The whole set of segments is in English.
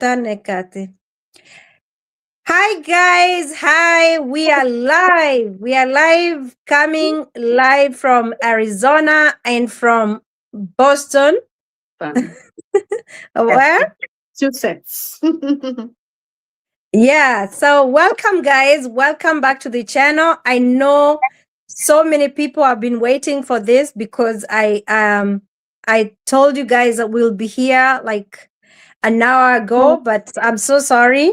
Tanekati. Hi guys, hi. We are live. We are live, coming live from Arizona and from Boston. Where? Massachusetts. Yeah. So welcome guys. Welcome back to the channel. I know so many people have been waiting for this because I told you guys that we'll be here like an hour ago, but I'm so sorry.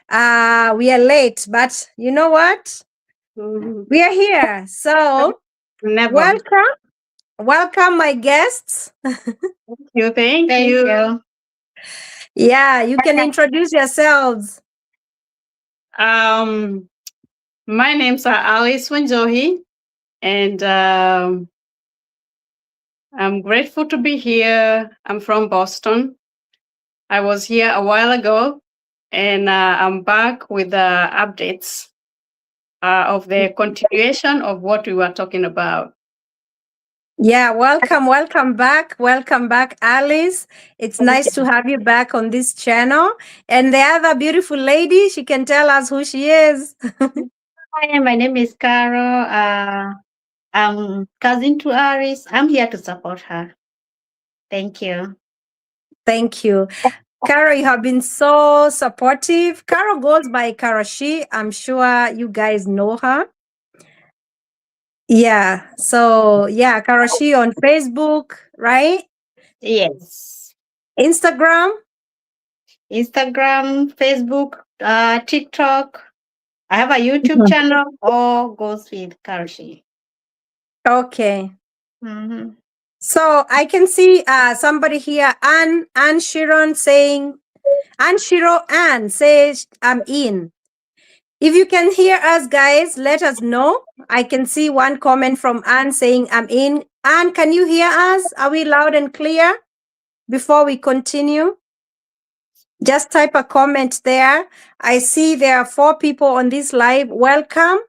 We are late, but you know what? We are here. So Never. welcome my guests. Thank you. Yeah, you can introduce yourselves. My name's Alice Wanjohi, and I'm grateful to be here. I'm from Boston. I was here a while ago, and I'm back with updates of the continuation of what we were talking about. Yeah, welcome back, Alice. It's nice to have you back on this channel. And the other beautiful lady, she can tell us who she is. Hi, my name is Carol. I'm cousin to Aris. I'm here to support her. Thank you. Thank you. Carol, you have been so supportive. Carol goes by Karashi. I'm sure you guys know her. Yeah. So, yeah, Karashi on Facebook, right? Yes. Instagram? Instagram, Facebook, TikTok. I have a YouTube channel. All goes with Karashi. Okay. So I can see somebody here, Anne Sharon saying, Anne Shiro Anne says, I'm in. If you can hear us, guys, let us know. I can see one comment from Anne saying, I'm in. Anne, can you hear us? Are we loud and clear? Before we continue, just type a comment there. I see there are 4 people on this live. Welcome.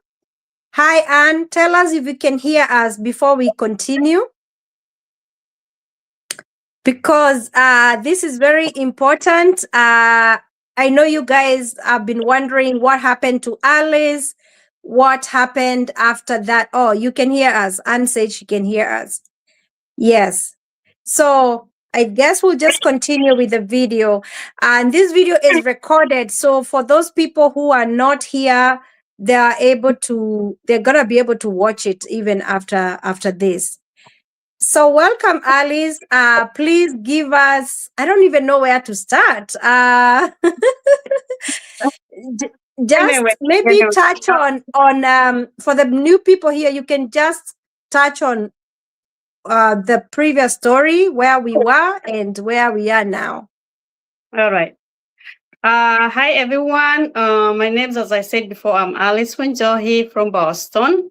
Hi, Anne. Tell us if you can hear us before we continue, because this is very important. I know you guys have been wondering what happened to Alice, what happened after that. Oh, you can hear us. Anne said she can hear us. Yes. So I guess we'll just continue with the video. And this video is recorded. So for those people who are not here, they're gonna be able to watch it even after this. So welcome, Alice. Please give us, I don't even know where to start. Just maybe touch on for the new people here, you can just touch on the previous story, where we were and where we are now. All right. Hi, everyone. My name, as I said before, I'm Alice Wanjohi from Boston.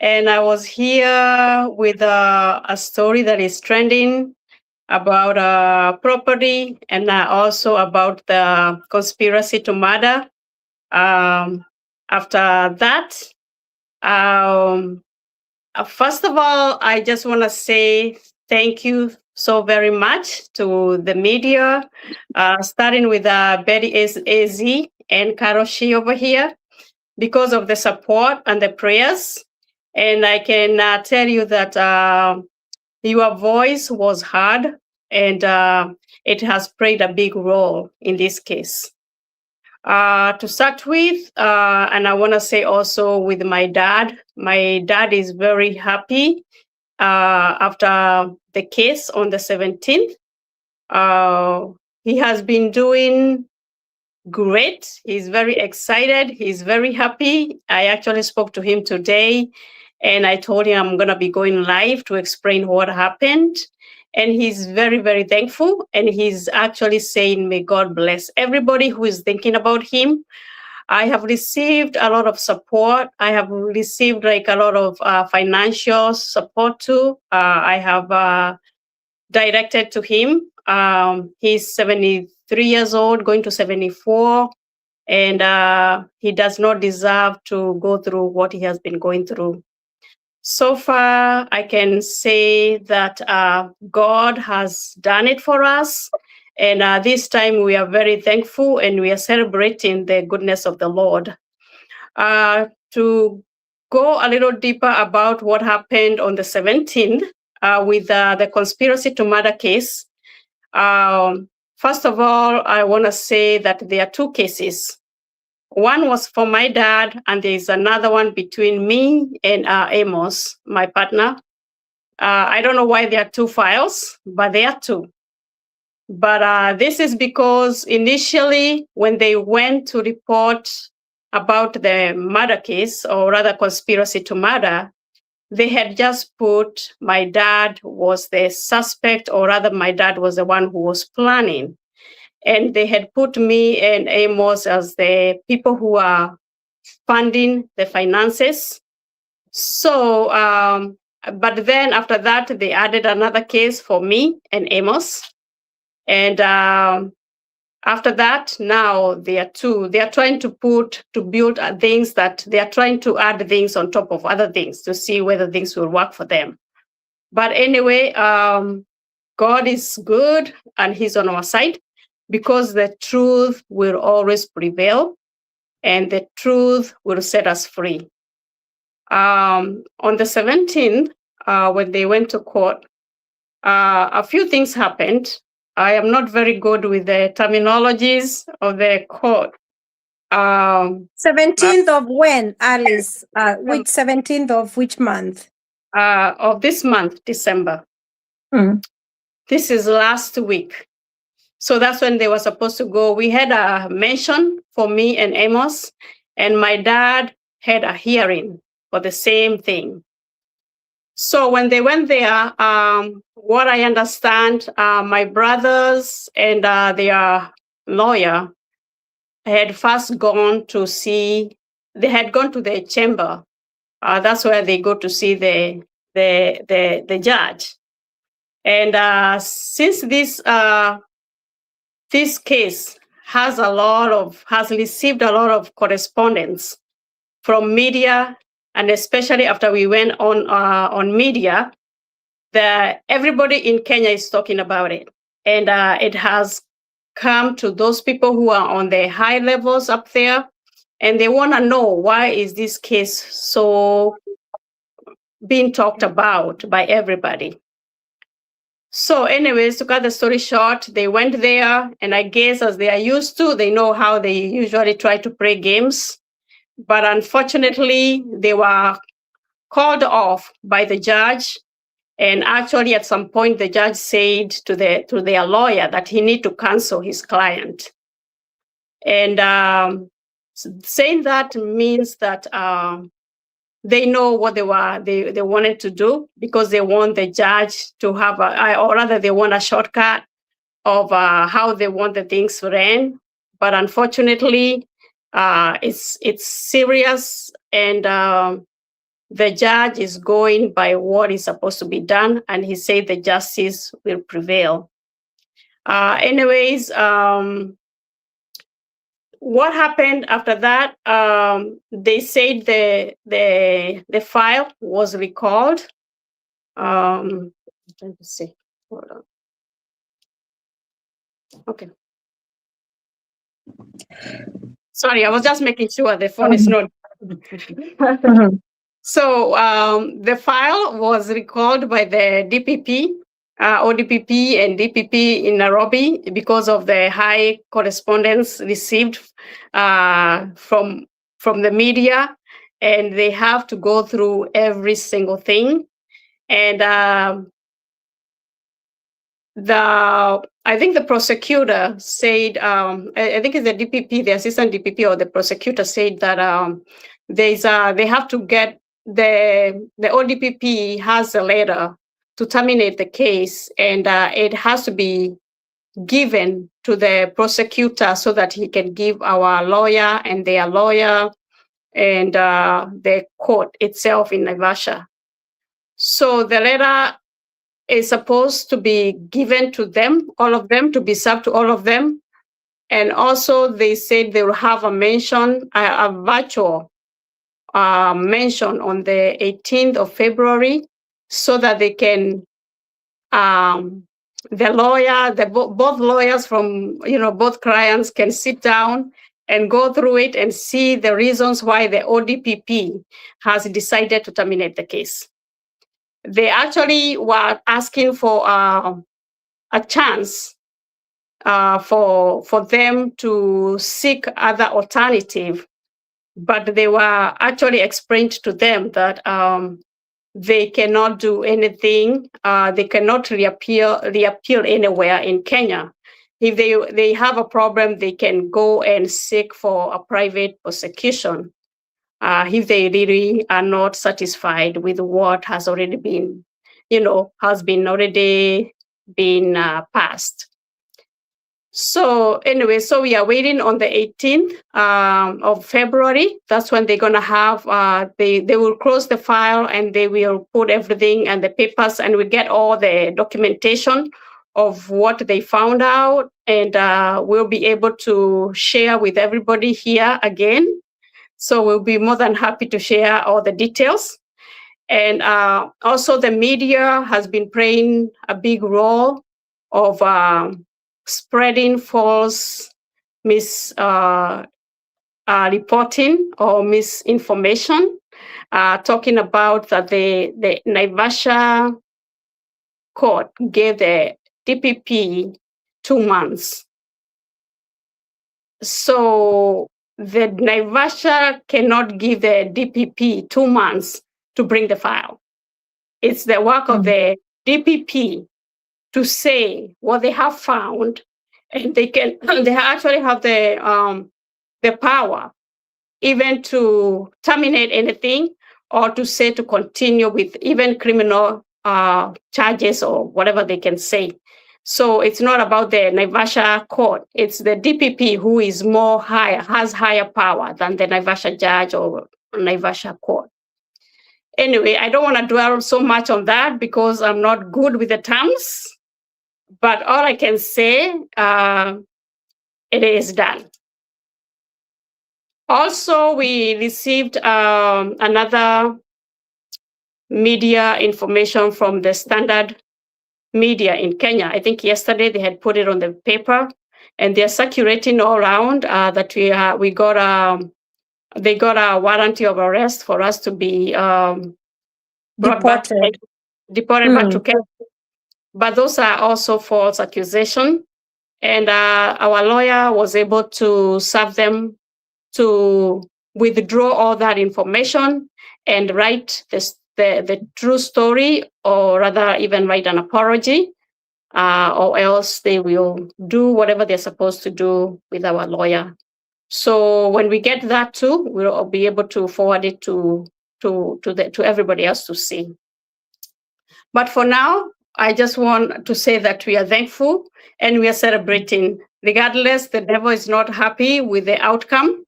And I was here with a story that is trending about property and also about the conspiracy to murder. After that, first of all, I just want to say thank you so very much to the media, starting with Betty AZ and Karoshi over here, because of the support and the prayers. And I can tell you that your voice was heard, and it has played a big role in this case. To start with, and I want to say also with my dad is very happy after the case on the 17th. He has been doing great. He's very excited. He's very happy. I actually spoke to him today, and I told him I'm going to be going live to explain what happened. And he's very, very thankful. And he's actually saying, may God bless everybody who is thinking about him. I have received a lot of support. I have received like a lot of financial support too. I have directed to him. He's 73 years old, going to 74. And he does not deserve to go through what he has been going through. So far, I can say that God has done it for us. And this time we are very thankful and we are celebrating the goodness of the Lord. To go a little deeper about what happened on the 17th with the conspiracy to murder case. First of all, I want to say that there are two cases. One was for my dad, and there's another one between me and Amos, my partner. I don't know why there are two files, but there are two. But this is because initially, when they went to report about the murder case, or rather conspiracy to murder, they had just put my dad was the suspect, or rather my dad was the one who was planning. And they had put me and Amos as the people who are funding the finances. So, but then after that, they added another case for me and Amos. And after that, now they are trying to build things that they are trying to add things on top of other things to see whether things will work for them. But anyway, God is good and he's on our side because the truth will always prevail and the truth will set us free. On the 17th, when they went to court, a few things happened. I am not very good with the terminologies of the court. 17th of when, Alice? Which 17th of which month? Of this month, December. Mm. This is last week. So that's when they were supposed to go. We had a mention for me and Amos, and my dad had a hearing for the same thing. So when they went there, what I understand, my brothers and their lawyer had first gone to see, they had gone to the chamber. That's where they go to see the judge. And since this case has received a lot of correspondence from media, and especially after we went on media, everybody in Kenya is talking about it. And it has come to those people who are on the high levels up there, and they want to know, why is this case so being talked about by everybody? So anyways, to cut the story short, they went there, and I guess as they are used to, they know how they usually try to play games. But unfortunately, they were called off by the judge. And actually, at some point, the judge said to their lawyer that he need to cancel his client. And saying that means that they know what they wanted to do, because they want the judge to have or rather they want a shortcut of how they want the things ran. But unfortunately, it's serious, and the judge is going by what is supposed to be done, and he said the justice will prevail. Anyways, what happened after that? They said the file was recalled. I'm trying to see. Hold on. Okay. Sorry, I was just making sure the phone is not. So the file was recalled by the DPP, ODPP and DPP in Nairobi because of the high correspondence received from the media, and they have to go through every single thing. And I think the prosecutor said, I think it's the DPP, the assistant DPP or the prosecutor said that they have to get the ODPP has a letter to terminate the case, and it has to be given to the prosecutor so that he can give our lawyer and their lawyer and the court itself in Naivasha. So the letter is supposed to be given to them, all of them, to be served to all of them. And also they said they will have a mention, a virtual mention on the 18th of February so that they can the lawyer, both lawyers from, both clients can sit down and go through it and see the reasons why the ODPP has decided to terminate the case. They actually were asking for a chance for them to seek other alternative, but they were actually explained to them that they cannot do anything. They cannot reappeal anywhere in Kenya. If they have a problem, they can go and seek for a private prosecution if they really are not satisfied with what has already been, passed. So anyway, so we are waiting on the 18th of February. That's when they're going to have, they will close the file and they will put everything and the papers, and we get all the documentation of what they found out, and we'll be able to share with everybody here again. So we'll be more than happy to share all the details. And also the media has been playing a big role of spreading false reporting or misinformation, talking about that the Naivasha court gave the DPP 2 months. So the Naivasha cannot give the DPP 2 months to bring the file. It's the work of the DPP to say what they have found, and they actually have the power even to terminate anything or to say to continue with even criminal charges or whatever they can say. So it's not about the Naivasha court. It's the DPP who is has higher power than the Naivasha judge or Naivasha court. Anyway, I don't want to dwell so much on that because I'm not good with the terms. But all I can say, it is done. Also, we received another media information from the Standard Media in Kenya. I think yesterday they had put it on the paper, and they're circulating all around that they got a warrant of arrest for us to be deported back to Kenya. But those are also false accusations. And our lawyer was able to serve them to withdraw all that information and write the true story, or rather even write an apology, or else they will do whatever they're supposed to do with our lawyer. So when we get that too, we'll be able to forward it to everybody else to see. But for now, I just want to say that we are thankful and we are celebrating. Regardless, the devil is not happy with the outcome.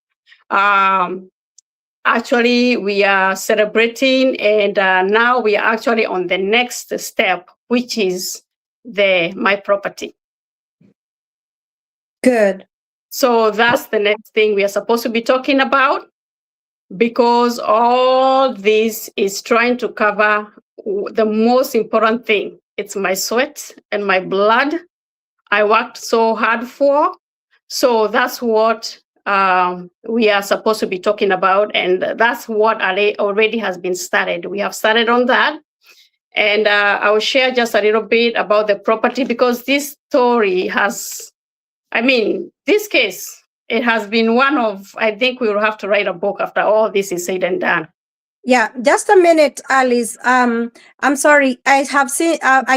Actually, we are celebrating, and now we are actually on the next step, which is my property. Good. So that's the next thing we are supposed to be talking about, because all this is trying to cover the most important thing. It's my sweat and my blood I worked so hard for. So that's what we are supposed to be talking about. And that's what already has been started. We have started on that. And I will share just a little bit about the property, because this story this case, it has been one of, I think we will have to write a book after all this is said and done. Yeah, just a minute, Alice. I'm sorry. I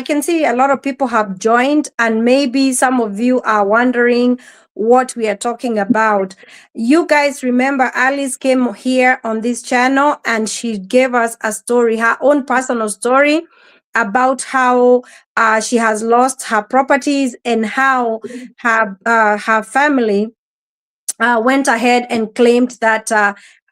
can see a lot of people have joined, and maybe some of you are wondering what we are talking about. You guys remember Alice came here on this channel and she gave us a story, her own personal story, about how she has lost her properties and how her family went ahead and claimed that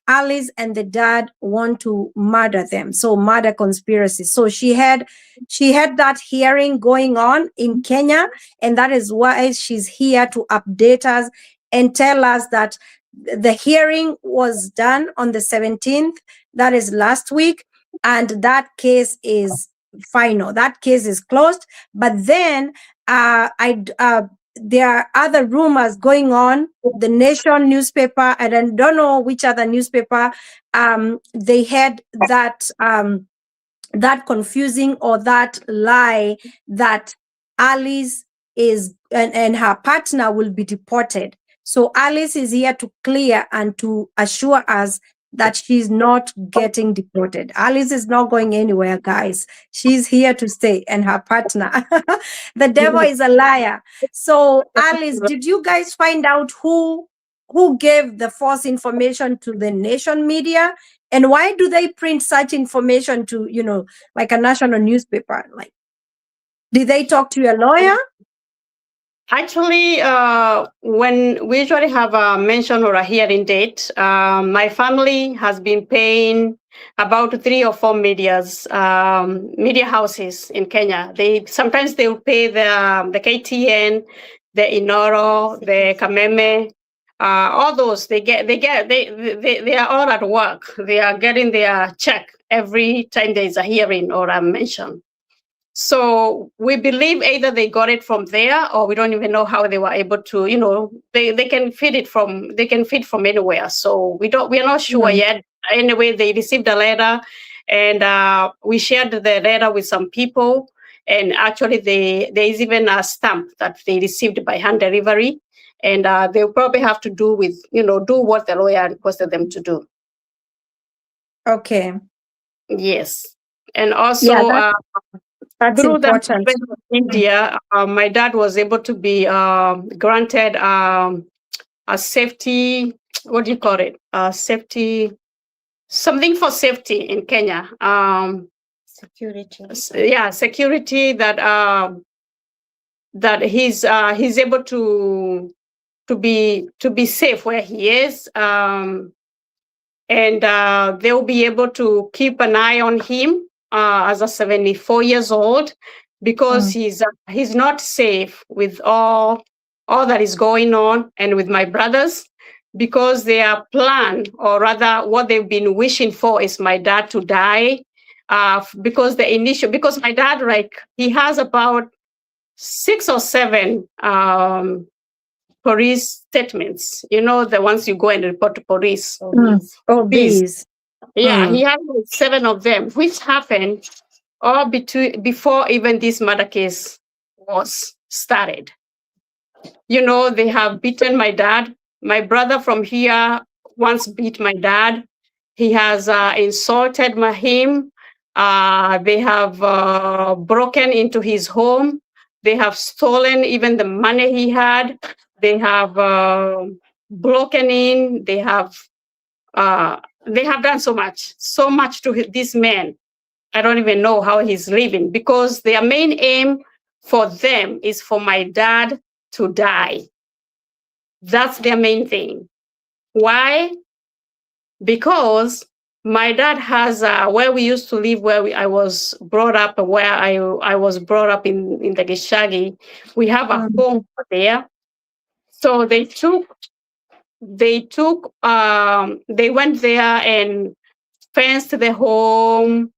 Alice and the dad want to murder them. So murder conspiracy. So she had that hearing going on in Kenya, and that is why she's here to update us and tell us that the hearing was done on the 17th, that is last week, and that case is final. That case is closed. But then there are other rumors going on. The Nation newspaper, and I don't know which other newspaper, they had that that confusing or that lie that Alice is and her partner will be deported. So Alice is here to clear and to assure us that she's not getting deported. Alice is not going anywhere, guys. She's here to stay, and her partner. The devil is a liar. So Alice, did you guys find out who gave the false information to the Nation media? And why do they print such information to, like a national newspaper? Like, did they talk to your lawyer? Actually, when we usually have a mention or a hearing date, my family has been paying about 3 or 4 media houses in Kenya. Sometimes they will pay the KTN, the Inoro, the Kameme, all those. They are all at work. They are getting their check every time there is a hearing or a mention. So we believe either they got it from there, or we don't even know how they were able to, they can feed from anywhere. So we are not sure yet. Anyway, they received a letter, and we shared the letter with some people. And actually there is even a stamp that they received by hand delivery. And they'll probably have to do what the lawyer requested them to do. Okay. Yes. And also, that's through important. the India, my dad was able to be granted a safety, what do you call it? Something for safety in Kenya. Security. Yeah, security that he's able to be safe where he is. And they'll be able to keep an eye on him as a 74 years old, because he's not safe with all that is going on, and with my brothers, because their plan, or rather what they've been wishing for, is my dad to die. Because my dad, he has about 6 or 7 police statements, the ones you go and report to police. These. Yeah, he had 7 of them, which happened all before even this murder case was started. They have beaten my dad. My brother from here once beat my dad. He has insulted him. They have broken into his home. They have stolen even the money he had. They have broken in. They have done so much to this man. I don't even know how he's living, because their main aim for them is for my dad to die. That's their main thing. Why? Because my dad has where we used to live, I was brought up in the Gishagi. We have a home there. So they went there and fenced the home,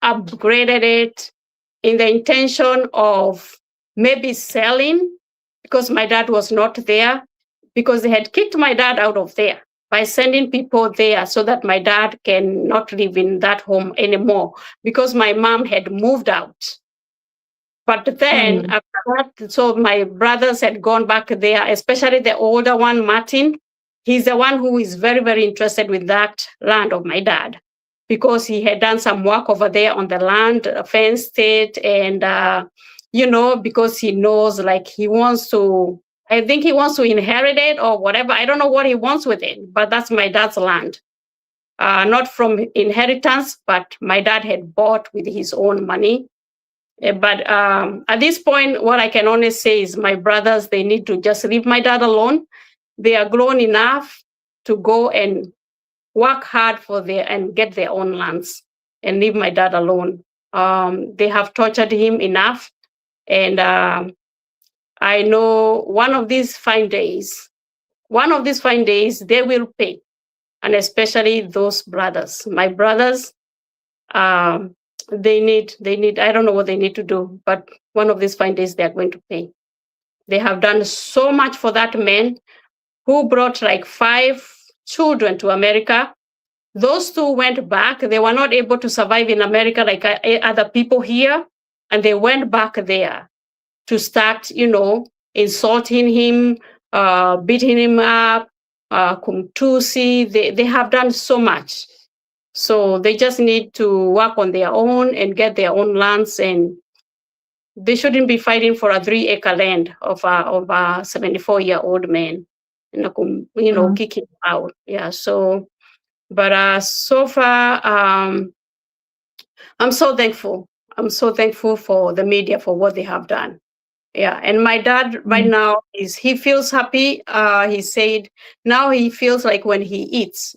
upgraded it in the intention of maybe selling, because my dad was not there, because they had kicked my dad out of there by sending people there so that my dad can not live in that home anymore, because my mom had moved out. But then after that, so my brothers had gone back there, especially the older one, Martin. He's the one who is very, very interested with that land of my dad, because he had done some work over there on the land, fenced it, and, because he knows, he wants to, I think he wants to inherit it or whatever. I don't know what he wants with it, but that's my dad's land. Not from inheritance, but my dad had bought with his own money. But at this point, what I can only say is my brothers, they need to just leave my dad alone. They are grown enough to go and work hard and get their own lands, and leave my dad alone. They have tortured him enough. And I know one of these fine days, they will pay. And especially those brothers. My brothers, they need, I don't know what they need to do, but one of these fine days they are going to pay. They have done so much for that man who brought like 5 children to America. Those 2 went back. They were not able to survive in America like other people here. And they went back there to start, insulting him, beating him up, kumtusi. They have done so much. So they just need to work on their own and get their own lands, and they shouldn't be fighting for a 3-acre land of a 74-year-old man, kick him out. Yeah. So, but so far, I'm so thankful. I'm so thankful for the media for what they have done. Yeah. And my dad right now he feels happy. He said now he feels like when he eats.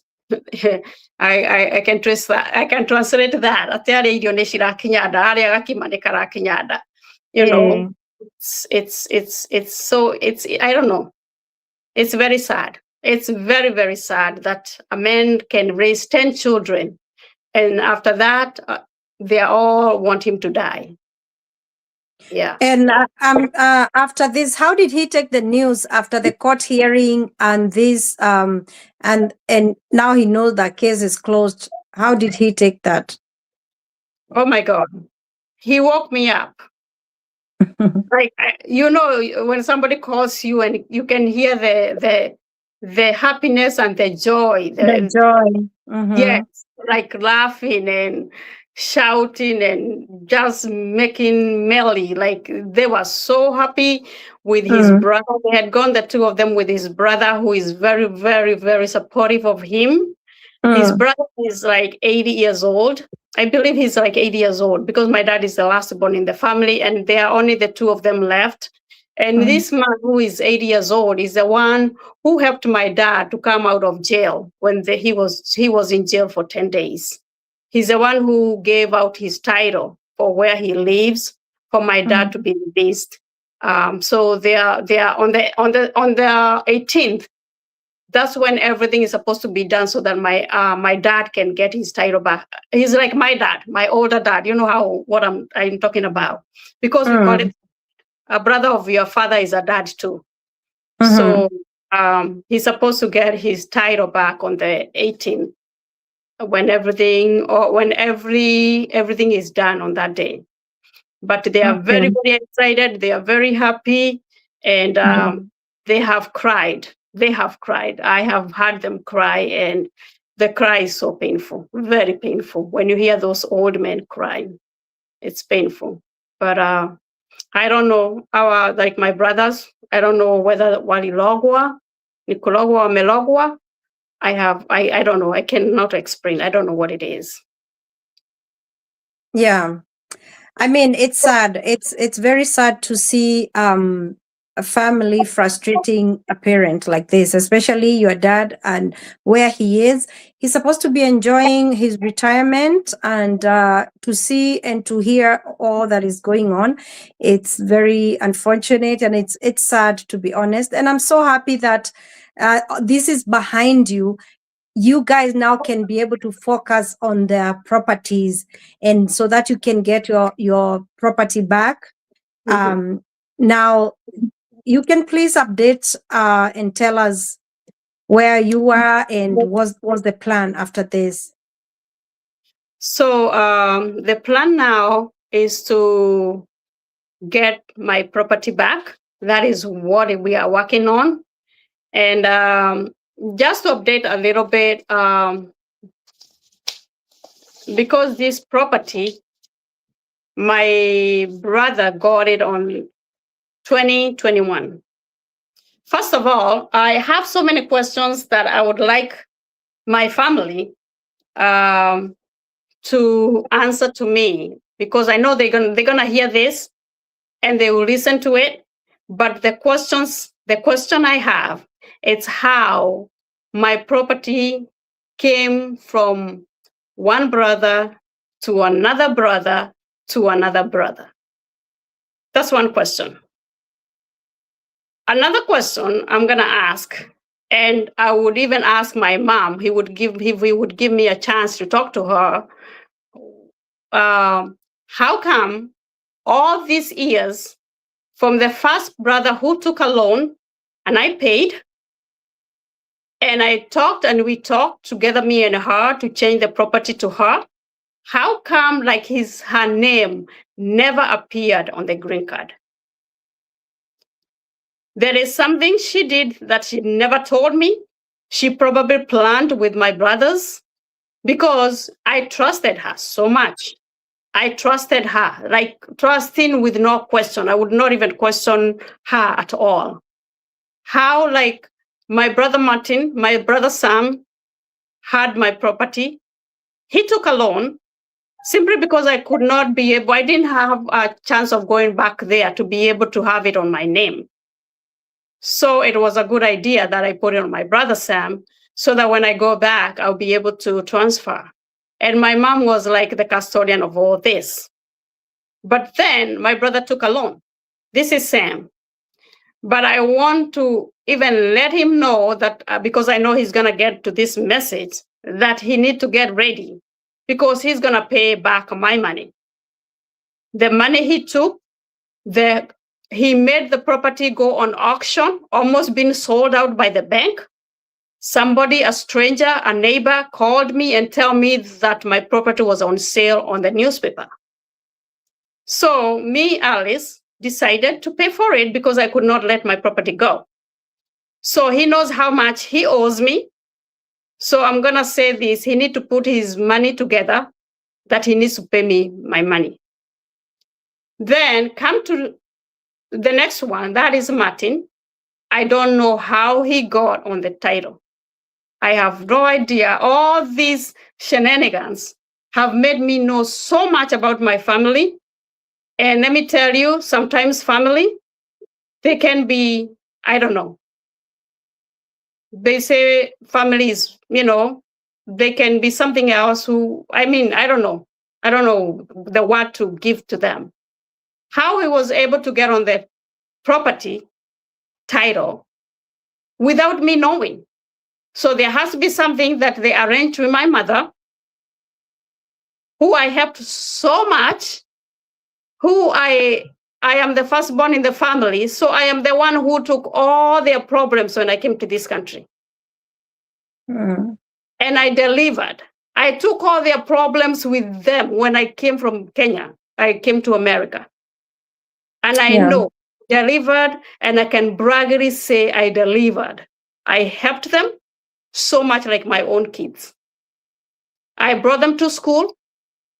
I can trace that. I can translate that. It's I don't know. It's very sad. It's very, very sad that a man can raise 10 children, and after that, they all want him to die. Yeah. And after this, how did he take the news after the court hearing and this and now he knows that case is closed? How did he take that? Oh my God. He woke me up. Like, when somebody calls you and you can hear the happiness and the joy. The joy. Mhm. Yes, like laughing and shouting and just making merry. Like they were so happy with his brother. They had gone, the 2 of them, with his brother, who is very, very, very supportive of him. His brother is like 80 years old. I believe he's like 80 years old because my dad is the last born in the family, and there are only the 2 of them left. And this man who is 80 years old is the one who helped my dad to come out of jail when he was in jail for 10 days. He's the one who gave out his title for where he lives for my dad to be released. So they are on the 18th. That's when everything is supposed to be done so that my dad can get his title back. He's like my dad, my older dad. You know what I'm talking about, because we call it a brother of your father is a dad too. So he's supposed to get his title back on the 18th when everything is done on that day. But they are very, very excited. They are very happy, and they have cried. They have cried. I have heard them cry, and the cry is so painful, very painful. When you hear those old men crying, it's painful. But I don't know, like my brothers, I don't know whether walilogwa, Nikologwa, or melogwa. I don't know. I cannot explain. I don't know what it is. Yeah. I mean, it's sad. It's very sad to see a family frustrating a parent like this, especially your dad and where he is. He's supposed to be enjoying his retirement, and to see and to hear all that is going on, it's very unfortunate, and it's sad, to be honest. And I'm so happy that this is behind you. You guys now can be able to focus on their properties, and so that you can get your property back. Now, you can please update and tell us where you are and what's the plan after this. So the plan now is to get my property back. That is what we are working on. And just to update a little bit, because this property, my brother got it on 2021. First of all, I have so many questions that I would like my family to answer to me, because I know they're gonna hear this and they will listen to it. But the question I have, it's how my property came from one brother to another brother to another brother. That's one question. Another question I'm gonna ask, and I would even ask my mom, he would give me a chance to talk to her. how come all these years from the first brother who took a loan and I paid, and I talked and we talked together, me and her, to change the property to her. How come like her name never appeared on the green card? There is something she did that she never told me. She probably planned with my brothers because I trusted her so much. I trusted her, like trusting with no question. I would not even question her at all. How, like, my brother Martin, my brother Sam had my property. He took a loan simply because I could not be able, I didn't have a chance of going back there to be able to have it on my name. So it was a good idea that I put it on my brother Sam so that when I go back, I'll be able to transfer. And my mom was like the custodian of all this. But then my brother took a loan. This is Sam. But I want to even let him know that because I know he's going to get to this message, that he need to get ready because he's going to pay back my money. The money he took, he made the property go on auction, almost being sold out by the bank. Somebody, a stranger, a neighbor, called me and tell me that my property was on sale on the newspaper. So me, Alice, decided to pay for it because I could not let my property go. So he knows how much he owes me. So I'm going to say this. He needs to put his money together that he needs to pay me my money. Then come to the next one. That is Martin. I don't know how he got on the title. I have no idea. All these shenanigans have made me know so much about my family. And let me tell you, sometimes family, they can be, I don't know. They say families, they can be something else I don't know. I don't know the word to give to them. How he was able to get on the property title without me knowing. So there has to be something that they arranged with my mother, who I helped so much, who I am the firstborn in the family. So I am the one who took all their problems when I came to this country. Mm. And I delivered. I took all their problems with them when I came from Kenya. I came to America. And I know, delivered, and I can braggily say I delivered. I helped them so much like my own kids. I brought them to school.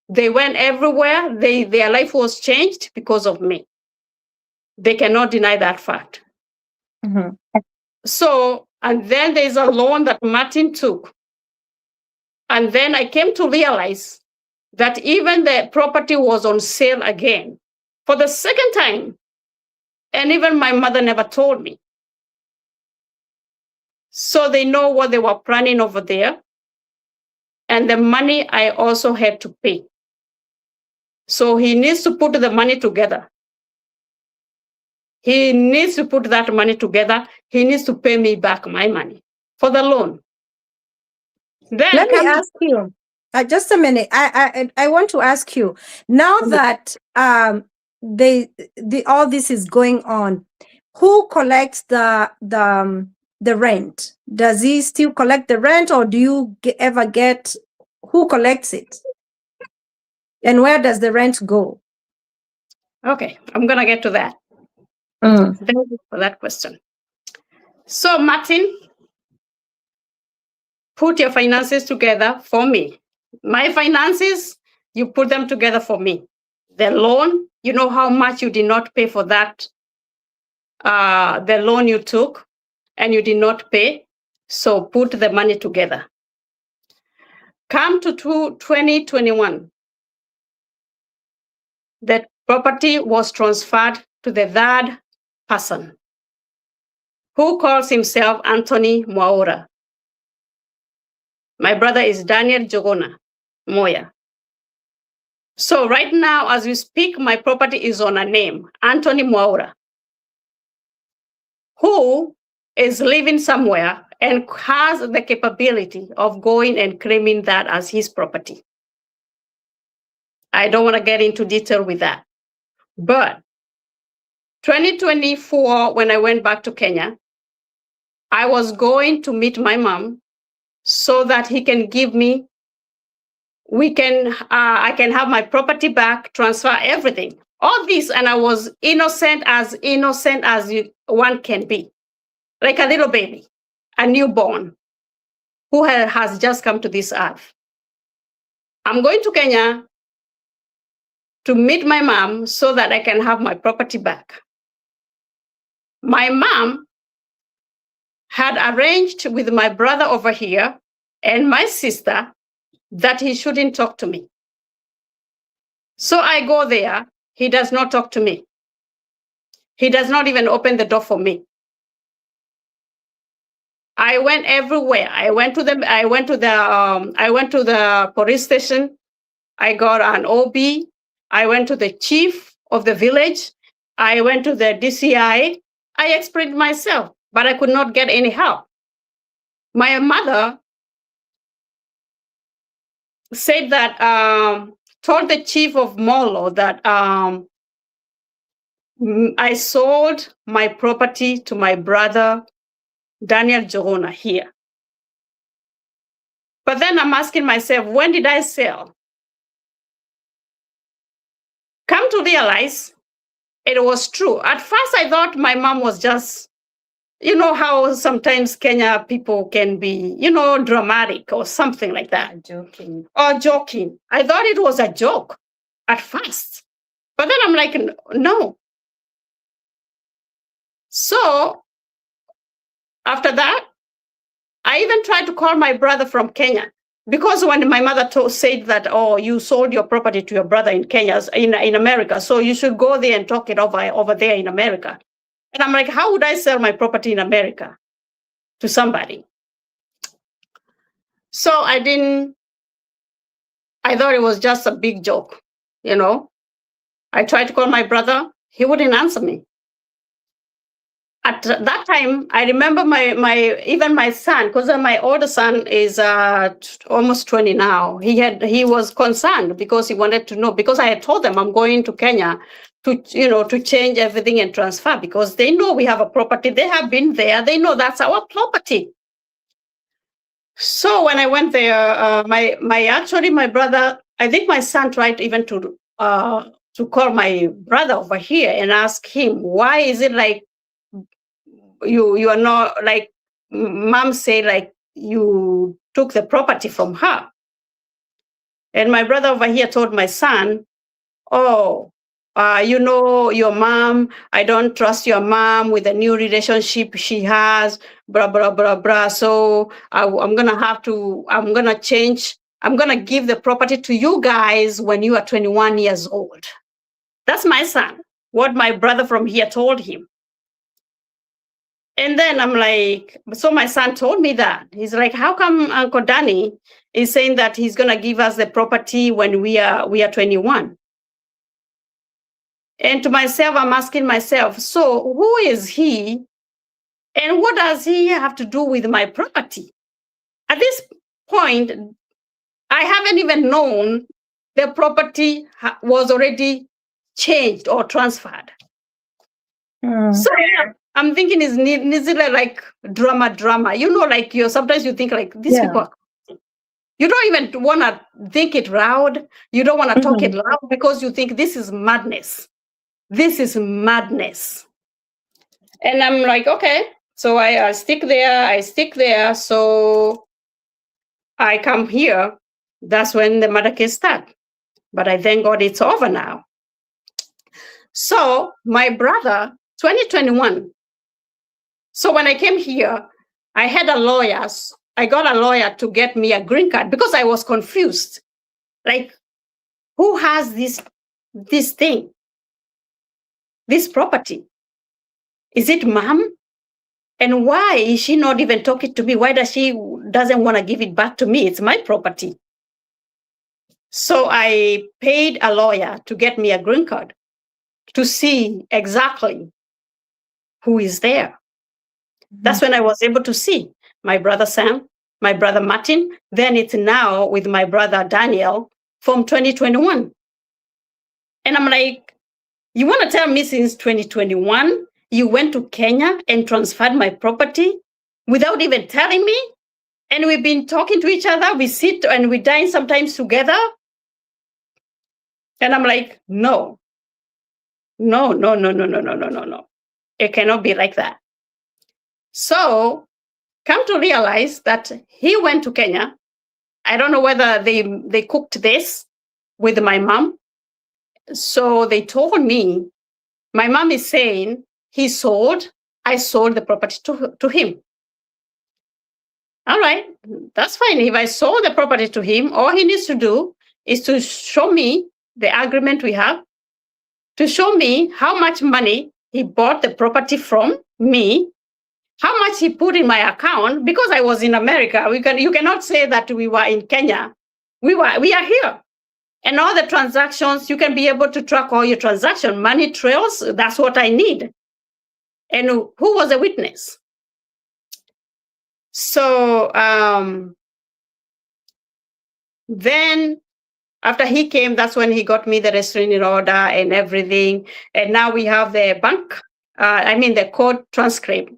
They went everywhere. Their life was changed because of me. They cannot deny that fact. Mm-hmm. So, and then there's a loan that Martin took. And then I came to realize that even the property was on sale again for the second time. And even my mother never told me. So they know what they were planning over there. And the money I also had to pay. So he needs to put the money together. He needs to put that money together. He needs to pay me back my money for the loan. Then Let me ask you, just a minute. I want to ask you now that all this is going on. Who collects the rent? Does he still collect the rent, or do you ever get who collects it? And where does the rent go? Okay, I'm gonna get to that. Mm. Thank you for that question. So Martin, put your finances together for me. My finances, you put them together for me. The loan, you know how much you did not pay for that, the loan you took, and you did not pay. So put the money together. Come to 2021. The property was transferred to the third person, who calls himself Anthony Mwaura. My brother is Daniel Jogona Moya. So right now, as we speak, my property is on a name, Anthony Mwaura, who is living somewhere and has the capability of going and claiming that as his property. I don't want to get into detail with that. But 2024, when I went back to Kenya, I was going to meet my mom so that he can give me, I can have my property back, transfer everything, all this. And I was innocent as one can be, like a little baby, a newborn who has just come to this earth. I'm going to Kenya to meet my mom so that I can have my property back. My mom had arranged with my brother over here and my sister that he shouldn't talk to me. So I go there. He does not talk to me. He does not even open the door for me. I went everywhere. I went to the police station. I got an OB. I went to the chief of the village. I went to the DCI. I explained myself, but I could not get any help. My mother said that, told the chief of Molo that I sold my property to my brother, Daniel Jorona, here. But then I'm asking myself, when did I sell? Come to realize it was true. At first, I thought my mom was just, you know how sometimes Kenya people can be, dramatic or something like that. Joking. Or joking. I thought it was a joke at first. But then I'm like, no. So after that, I even tried to call my brother from Kenya. Because when my mother said that, oh, you sold your property to your brother in Kenya, in America, so you should go there and talk it over there in America. And I'm like, how would I sell my property in America to somebody? So I thought it was just a big joke, I tried to call my brother. He wouldn't answer me. At that time, I remember even my son, because my older son is almost 20 now. He was concerned because he wanted to know, because I had told them I'm going to Kenya to change everything and transfer, because they know we have a property. They have been there. They know that's our property. So when I went there, my brother, I think my son tried even to call my brother over here and ask him, why is it like you are not, like mom said, like you took the property from her? And my brother over here told my son, oh, your mom, I don't trust your mom with the new relationship she has, blah, blah, blah, blah. So I'm going to give the property to you guys when you are 21 years old. That's my son, what my brother from here told him. And then I'm like, so my son told me that. He's like, how come Uncle Danny is saying that he's going to give us the property when we are 21? And to myself, I'm asking myself, so who is he? And what does he have to do with my property? At this point, I haven't even known the property was already changed or transferred. So I'm thinking, is it like drama? Like sometimes you think like these people, you don't even want to think it loud. You don't want to talk it loud because you think this is madness. This is madness. And I'm like, okay. So I stick there. So I come here. That's when the murder case started. But I thank God it's over now. So my brother, 2021. So when I came here, I had a lawyer. I got a lawyer to get me a green card because I was confused. Like, who has this thing? This property? Is it mom? And why is she not even talking to me? Why doesn't want to give it back to me? It's my property. So I paid a lawyer to get me a green card to see exactly who is there. That's when I was able to see my brother Sam, my brother Martin. Then it's now with my brother Daniel from 2021. And I'm like, you want to tell me since 2021, you went to Kenya and transferred my property without even telling me? And we've been talking to each other. We sit and we dine sometimes together. And I'm like, no. It cannot be like that. So come to realize that he went to Kenya. I don't know whether they cooked this with my mom. So they told me, my mom is saying I sold the property to him. All right, that's fine. If I sold the property to him, all he needs to do is to show me the agreement we have, to show me how much money he bought the property from me, how much he put in my account, because I was in America. You cannot say that we were in Kenya. We are here. And all the transactions, you can be able to track all your transaction, money trails. That's what I need. And who was a witness? So then after he came, that's when he got me the restraining order and everything. And now we have the the court transcript.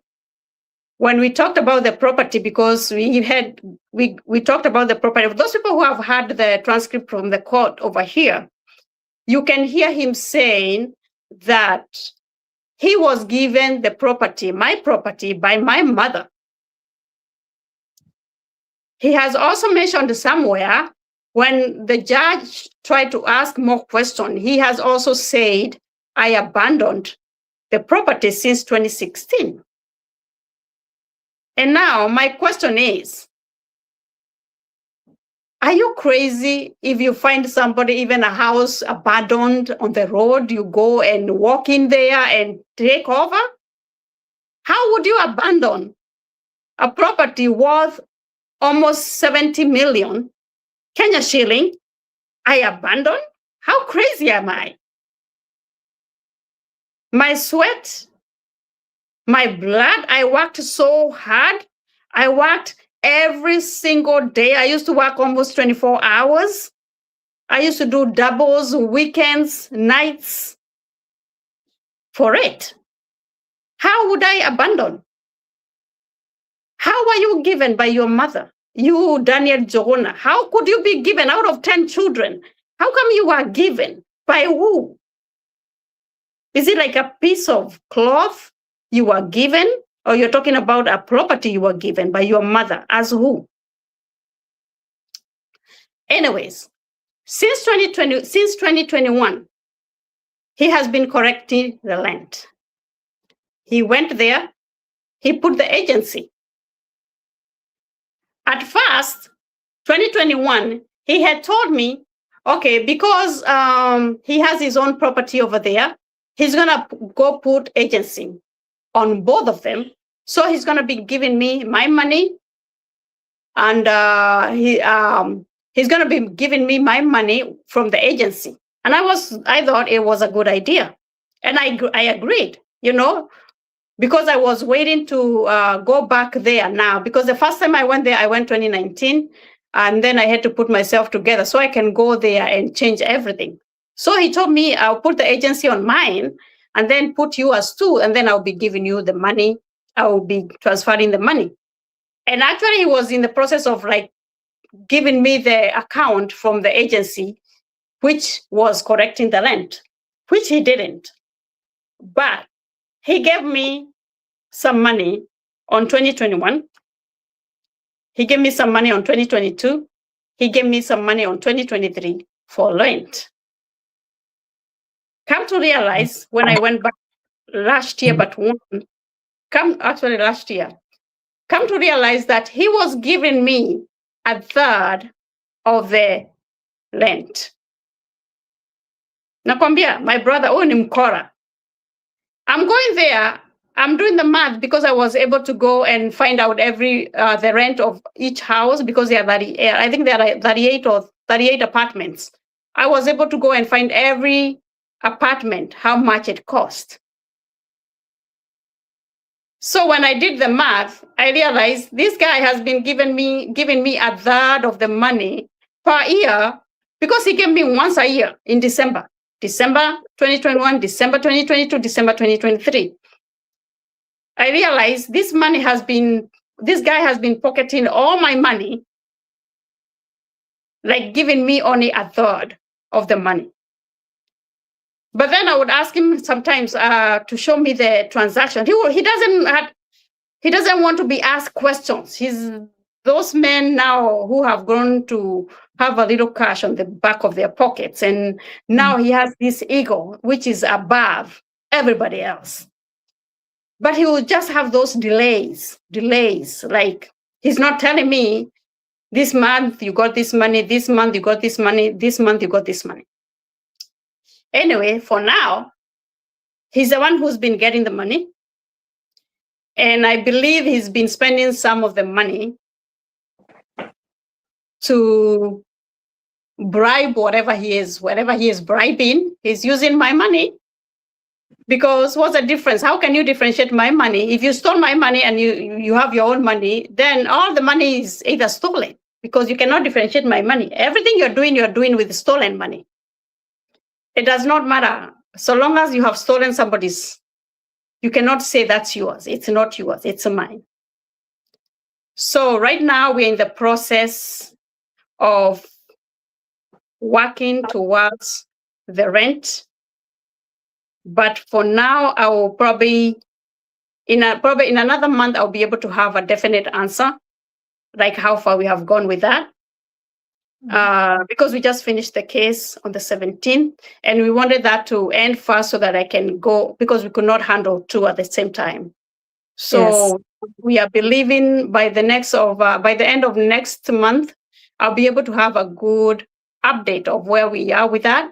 When we talked about the property, because we talked about the property, those people who have had the transcript from the court over here, you can hear him saying that he was given the property, my property, by my mother. He has also mentioned somewhere when the judge tried to ask more questions, he has also said, I abandoned the property since 2016. And now my question is, are you crazy if you find somebody, even a house abandoned on the road, you go and walk in there and take over? How would you abandon a property worth almost 70 million Kenya shilling? I abandon? How crazy am I? My sweat, my blood, I worked so hard. I worked every single day. I used to work almost 24 hours. I used to do doubles, weekends, nights for it. How would I abandon? How were you given by your mother? You, Daniel Jogona, how could you be given out of 10 children? How come you were given? By who? Is it like a piece of cloth you were given? Or you're talking about a property you were given by your mother? As who? Anyways, since 2021, he has been correcting the land. He went there, he put the agency. At first, 2021, he had told me, okay, because he has his own property over there, he's gonna go put agency on both of them. So he's gonna be giving me my money, and he's gonna be giving me my money from the agency. And I thought it was a good idea, and I agreed, because I was waiting to go back there now, because the first time I went there, I went 2019, and then I had to put myself together so I can go there and change everything. So he told me, I'll put the agency on mine and then put you as two, and then I'll be giving you the money. I will be transferring the money. And actually he was in the process of like giving me the account from the agency, which was correcting the land, which he didn't. But he gave me some money on 2021. He gave me some money on 2022. He gave me some money on 2023 for rent. Come to realize when I went back last year, last year, come to realize that he was giving me a third of the rent. Nakwambia, my brother, ni mkora. I'm going there, I'm doing the math because I was able to go and find out the rent of each house, because there are I think there are 38 apartments. I was able to go and find every apartment, how much it cost. So when I did the math, I realized this guy has been giving me a third of the money per year, because he gave me once a year in December. December 2021, December 2022, December 2023. I realized this guy has been pocketing all my money, like giving me only a third of the money. But then I would ask him sometimes to show me the transaction. He doesn't want to be asked questions. He's those men now who have grown to have a little cash on the back of their pockets, and now he has this ego which is above everybody else. But he will just have those delays. Like he's not telling me, this month you got this money, this month you got this money, this month you got this money. Anyway, for now, he's the one who's been getting the money. And I believe he's been spending some of the money to bribe whatever he is bribing. He's using my money. Because what's the difference? How can you differentiate my money? If you stole my money and you have your own money, then all the money is either stolen, because you cannot differentiate my money. Everything you're doing with stolen money. It does not matter. So long as you have stolen somebody's, you cannot say that's yours. It's not yours, it's mine. So right now we're in the process of working towards the rent. But for now, I will probably in another month, I'll be able to have a definite answer, like how far we have gone with that. Because we just finished the case on the 17th, and we wanted that to end first so that I can go, because we could not handle two at the same time. So we are believing by the end of next month, I'll be able to have a good update of where we are with that.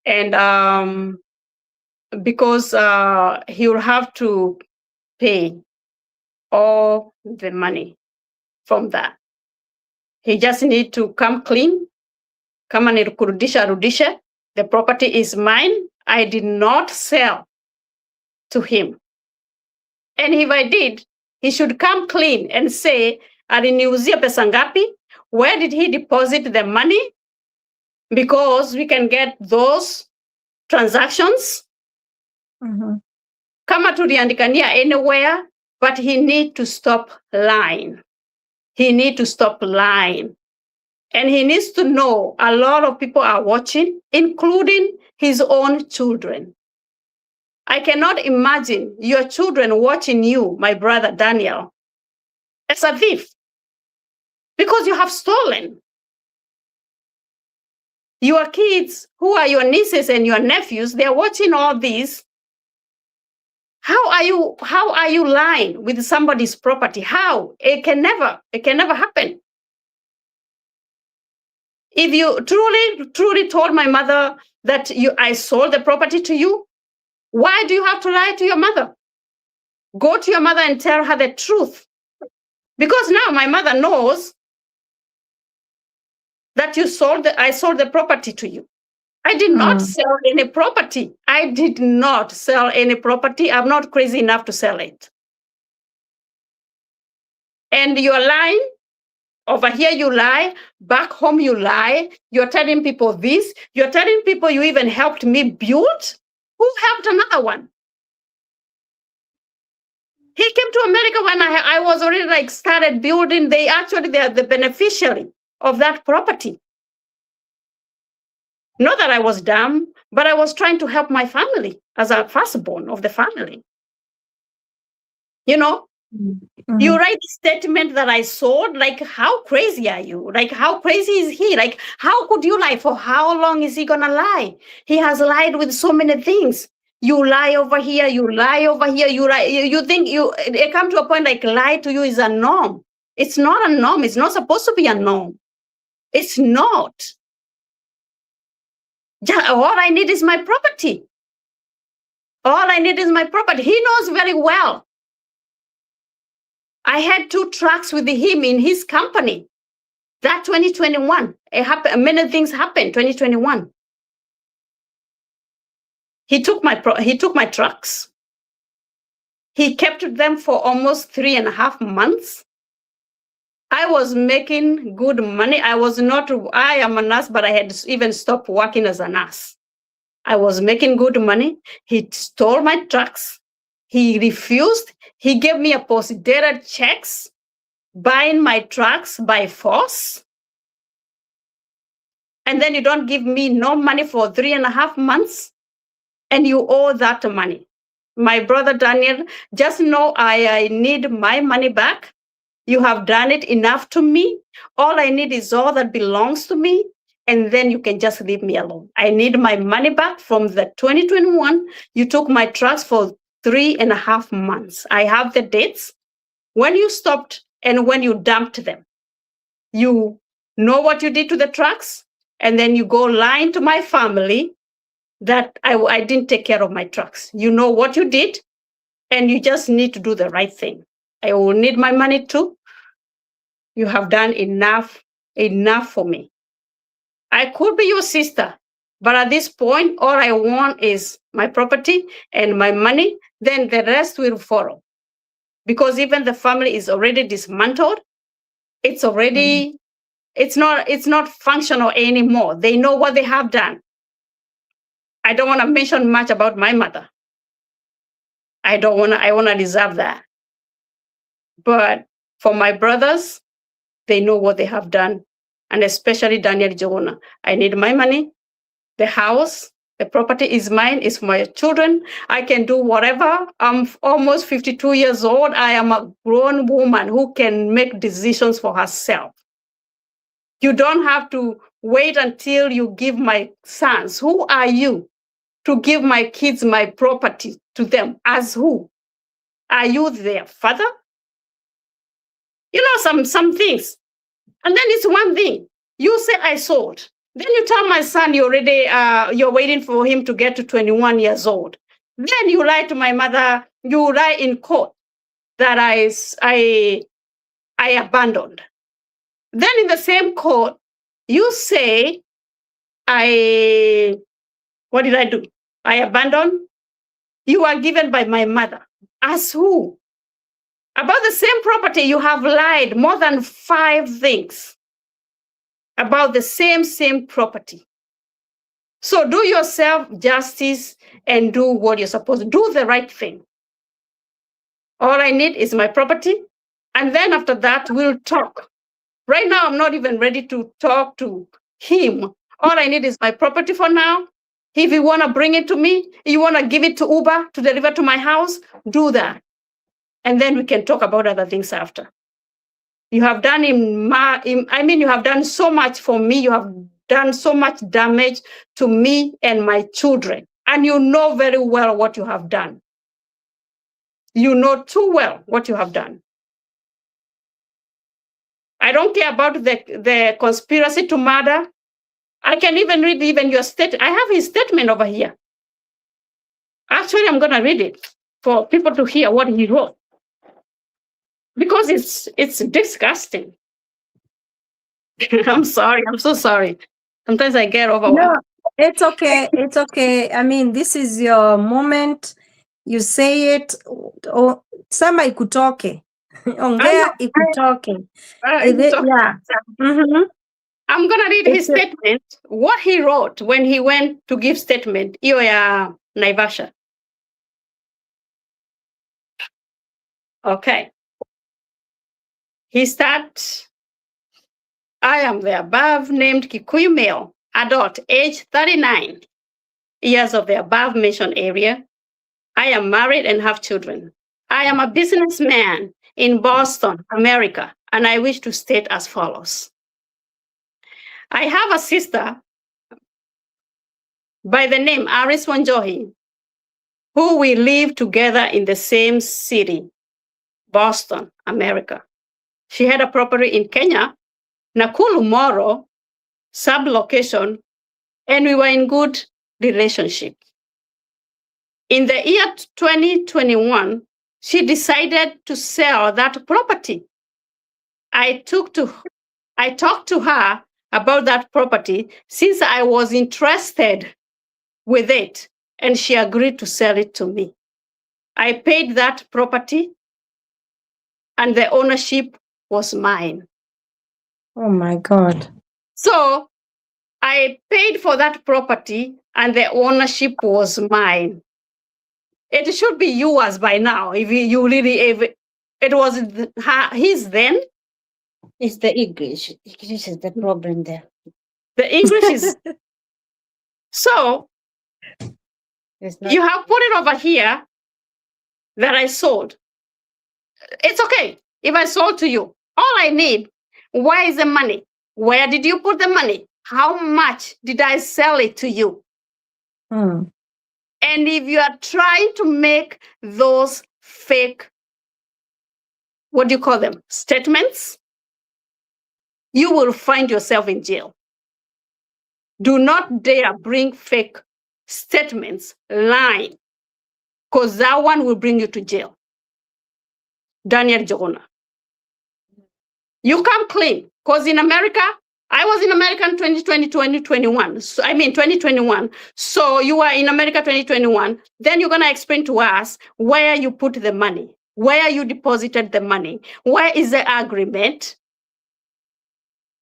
And because he will have to pay all the money from that. He just need to come clean, come and rudisha. The property is mine. I did not sell to him. And if I did, he should come clean and say, aliniuzia pesa ngapi? Where did he deposit the money? Because we can get those transactions. Kama tuliandikania anywhere, but he need to stop lying. He need to stop lying. And he needs to know a lot of people are watching, including his own children. I cannot imagine your children watching you, my brother Daniel, as a thief, because you have stolen. Your kids, who are your nieces and your nephews, they're watching all this. How are you lying with somebody's property? How? It can never happen. If you truly told my mother that I sold the property to you, why do you have to lie to your mother? Go to your mother and tell her the truth. Because now my mother knows that I sold the property to you. I did not sell any property. I did not sell any property. I'm not crazy enough to sell it. And you're lying. Over here you lie. Back home you lie. You're telling people this. You're telling people you even helped me build. Who helped another one? He came to America when I was already started building. They are the beneficiary of that property. Not that I was dumb, but I was trying to help my family as a firstborn of the family. You know, you write a statement that I sold. Like, how crazy are you? Like, how crazy is he? Like, how could you lie? For how long is he gonna lie? He has lied with so many things. You lie over here, you lie over here, you lie. You think it come to a point like lie to you is a norm. It's not a norm. It's not supposed to be a norm. It's not. All I need is my property. All I need is my property. He knows very well. I had 2 trucks with him in his company. That 2021, many things happened. 2021. He took my trucks. He kept them for almost 3.5 months. I was making good money. I am a nurse, but I had even stopped working as a nurse. I was making good money. He stole my trucks. He refused. He gave me a post-dated checks, buying my trucks by force. And then you don't give me no money for 3.5 months, and you owe that money. My brother Daniel, just know I need my money back. You have done it enough to me. All I need is all that belongs to me, and then you can just leave me alone. I need my money back from the 2021. You took my trucks for 3.5 months. I have the dates when you stopped and when you dumped them. You know what you did to the trucks, and then you go lying to my family that I didn't take care of my trucks. You know what you did, and you just need to do the right thing. I will need my money too. You have done enough for me. I could be your sister, but at this point, all I want is my property and my money. Then the rest will follow. Because even the family is already dismantled. It's already, it's not functional anymore. They know what they have done. I don't want to mention much about my mother. I want to reserve that. But for my brothers, they know what they have done. And especially Daniel Jona. I need my money. The house, the property is mine, it's for my children. I can do whatever. I'm almost 52 years old. I am a grown woman who can make decisions for herself. You don't have to wait until you give my sons. Who are you to give my kids my property to them? As who? Are you their father? You know, some things. And then it's one thing. You say I sold. Then you tell my son you're waiting for him to get to 21 years old. Then you lie to my mother. You lie in court that I abandoned. Then in the same court, you say what did I do? I abandoned. You are given by my mother. As who? About the same property, you have lied more than 5 things about the same property. So do yourself justice and do what you're supposed to do, the right thing. All I need is my property. And then after that, we'll talk. Right now, I'm not even ready to talk to him. All I need is my property for now. If you want to bring it to me, you want to give it to Uber to deliver to my house, do that. And then we can talk about other things after. You have done you have done so much for me. You have done so much damage to me and my children. And you know very well what you have done. You know too well what you have done. I don't care about the conspiracy to murder. I can even read your statement. I have his statement over here. Actually, I'm going to read it for people to hear what he wrote. Because it's disgusting. I'm sorry. I'm so sorry. Sometimes I get overwhelmed. No, it's okay. It's okay. I mean, this is your moment. You say it. Sema ikutoke. Ongea ikutoke. Yeah. Mm-hmm. I'm going to read his statement, what he wrote when he went to give statement. Iyo ya Naivasha. Okay. He starts, I am the above named Kikuyu male, adult, age 39 years of the above mentioned area. I am married and have children. I am a businessman in Boston, America, and I wish to state as follows. I have a sister by the name Aris Wanjohi, who we live together in the same city, Boston, America. She had a property in Kenya, Nakuru Moro, sub-location, and we were in good relationship. In the year 2021, she decided to sell that property. I talked to her about that property since I was interested with it, and she agreed to sell it to me. I paid that property, and the ownership was mine. Oh my God. So I paid for that property and the ownership was mine. It should be yours by now. If it was his then. It's the English. English is the problem there. The English is. So It's not. you have put it over here that I sold. It's okay if I sold to you. All I need, where is the money? Where did you put the money? How much did I sell it to you? Mm. And if you are trying to make those fake, what do you call them, statements, you will find yourself in jail. Do not dare bring fake statements, lying, because that one will bring you to jail. Daniel Jogona. You come clean, because in America, I was in America in 2020, 2021. So, 2021. So you are in America 2021. Then you're going to explain to us where you put the money, where you deposited the money, where is the agreement,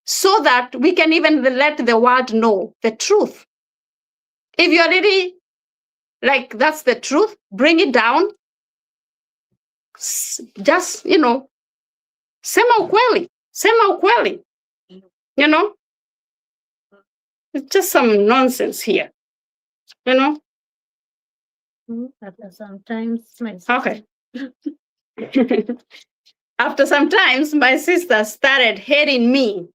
so that we can even let the world know the truth. If you're really like, that's the truth, bring it down. Just, sema ukweli, it's just some nonsense here, After sometimes my Okay. After some times, my sister started hating me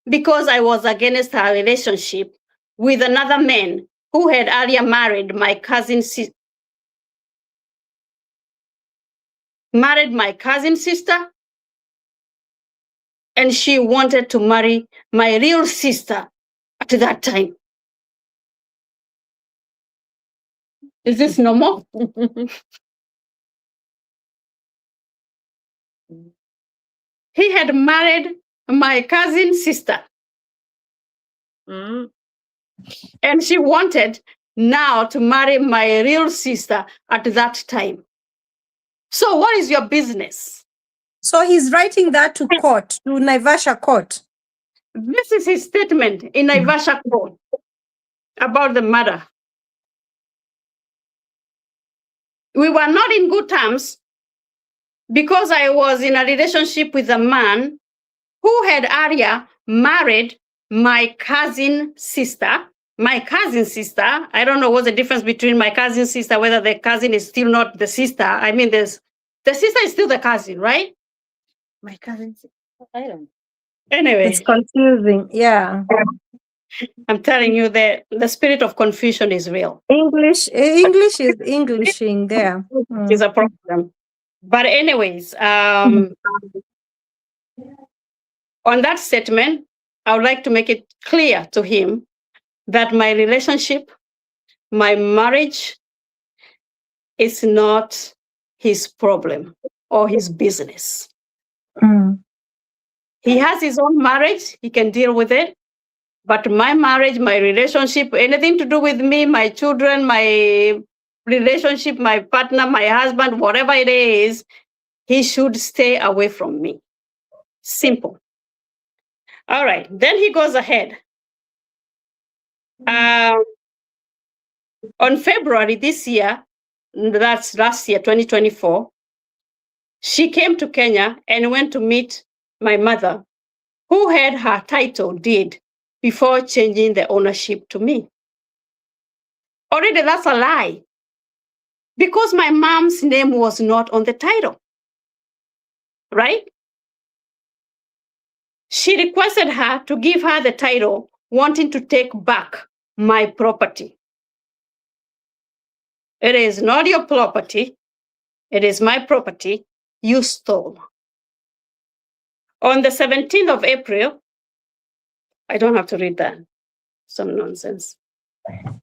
because I was against her relationship with another man who had earlier married my cousin sister. And she wanted to marry my real sister at that time. Is this normal? He had married my cousin sister. Mm. And she wanted now to marry my real sister at that time. So what is your business? So he's writing that to court, to Naivasha court. This is his statement in Naivasha court about the murder. We were not in good terms because I was in a relationship with a man who had earlier married my cousin sister. My cousin sister, I don't know what's the difference between my cousin sister, whether the cousin is still not the sister. I mean, the sister is still the cousin, right? My cousin, I don't. Anyway, It's confusing. Yeah. I'm telling you that the spirit of confusion is real. English is Englishing there. It is a problem. But anyways, on that statement, I would like to make it clear to him that my relationship, my marriage is not his problem or his business. Mm. He has his own marriage, he can deal with it. But my marriage, my relationship, anything to do with me, my children, my relationship, my partner, my husband, whatever it is, he should stay away from me. Simple. All right. Then he goes ahead. On February this year, that's last year, 2024, she came to Kenya and went to meet my mother, who had her title deed before changing the ownership to me. Already that's a lie, because my mom's name was not on the title, right? She requested her to give her the title, wanting to take back my property. It is not your property. It is my property. You stole. On the 17th of April, I don't have to read that. Some nonsense.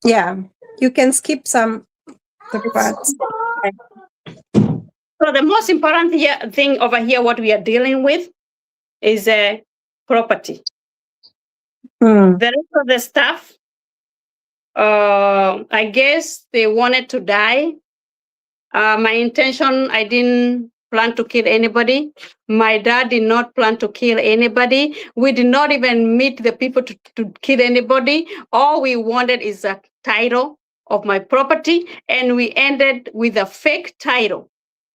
Yeah. You can skip some the parts. So the most important thing over here, what we are dealing with, is a property. Mm. The rest of the stuff, I guess they wanted to die. My intention, I didn't plan to kill anybody. My dad did not plan to kill anybody. We did not even meet the people to kill anybody. All we wanted is a title of my property, and we ended with a fake title,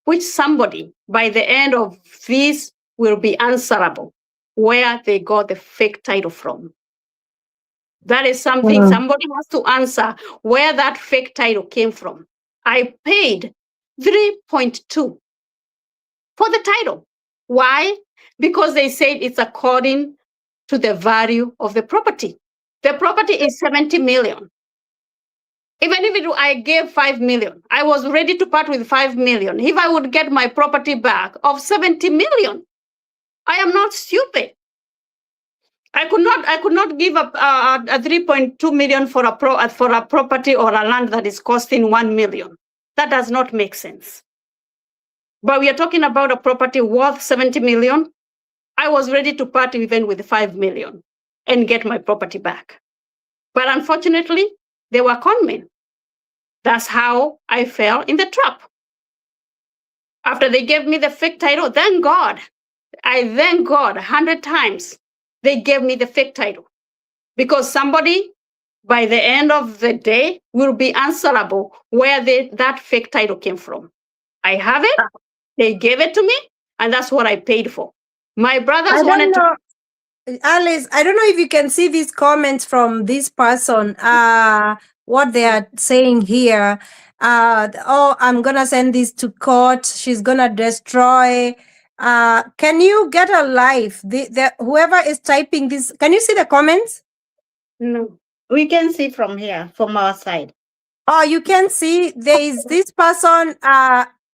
which somebody by the end of this will be answerable where they got the fake title from. That is something somebody has to answer where that fake title came from. I paid 3.2 for the title. Why? Because they said it's according to the value of the property. The property is 70 million. Even if I gave 5 million, I was ready to part with 5 million. If I would get my property back of 70 million, I am not stupid. I could not give up a 3.2 million for a property or a land that is costing 1 million. That does not make sense. But we are talking about a property worth 70 million. I was ready to part even with 5 million and get my property back. But unfortunately, they were con men. That's how I fell in the trap. After they gave me the fake title, thank God. I thank God 100 times they gave me the fake title, because somebody by the end of the day will be answerable where that fake title came from. I have it. They gave it to me, and that's what I paid for. My brothers wanted to. Alice, I don't know if you can see these comments from this person, what they are saying here. Oh, I'm going to send this to court. She's going to destroy. Can you get a life? Whoever is typing this, can you see the comments? No, we can see from here, from our side. Oh, you can see there is this person,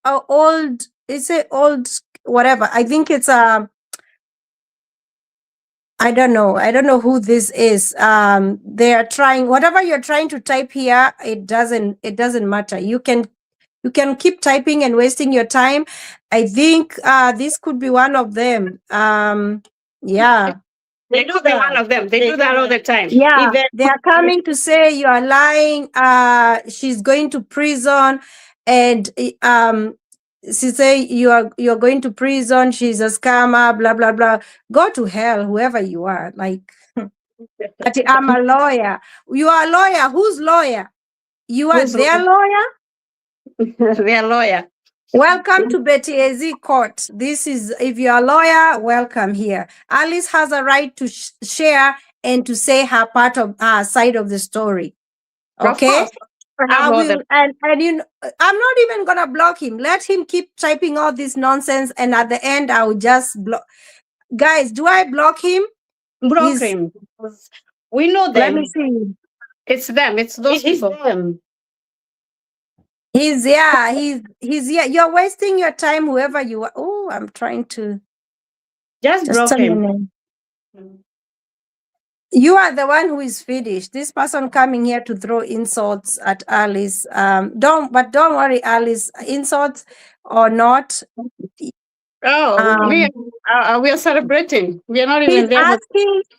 old, is it old, whatever. I think it's I don't know who this is. They are trying, whatever you're trying to type here, it doesn't matter. You can keep typing and wasting your time. I think this could be one of them. Yeah. They could be one of them. They do that all the time. Yeah. They are coming to say you are lying. She's going to prison, and she say you're going to prison. She's a scammer. Blah blah blah. Go to hell, whoever you are. Like, I'm a lawyer. You are a lawyer. Whose lawyer? You are their lawyer. Their lawyer. Welcome to Betty AZ Court. This is, if you're a lawyer, welcome here. Alice has a right to share and to say her part of her side of the story. Okay? I will, and you know, I'm not even gonna block him. Let him keep typing all this nonsense, and at the end, I will just block. Guys, do I block him? Block him. We know them. Let me see. It's them. It's those people. Them. He's yeah. You're wasting your time, whoever you are. Oh, I'm trying to just block him. You are the one who is finished. This person coming here to throw insults at Alice. Don't worry, Alice. Insults or not. Oh, we are celebrating. We are not even there.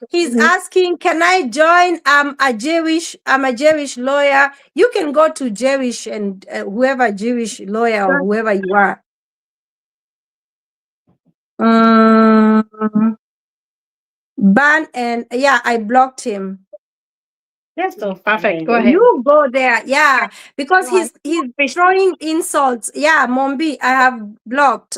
He's asking, can I join? I'm a Jewish lawyer. You can go to Jewish and whoever Jewish lawyer or whoever you are. Ban, and yeah, I blocked him. Yes, so perfect. Go ahead. You go there, yeah, because he's throwing insults. Yeah, Mombi, I have blocked.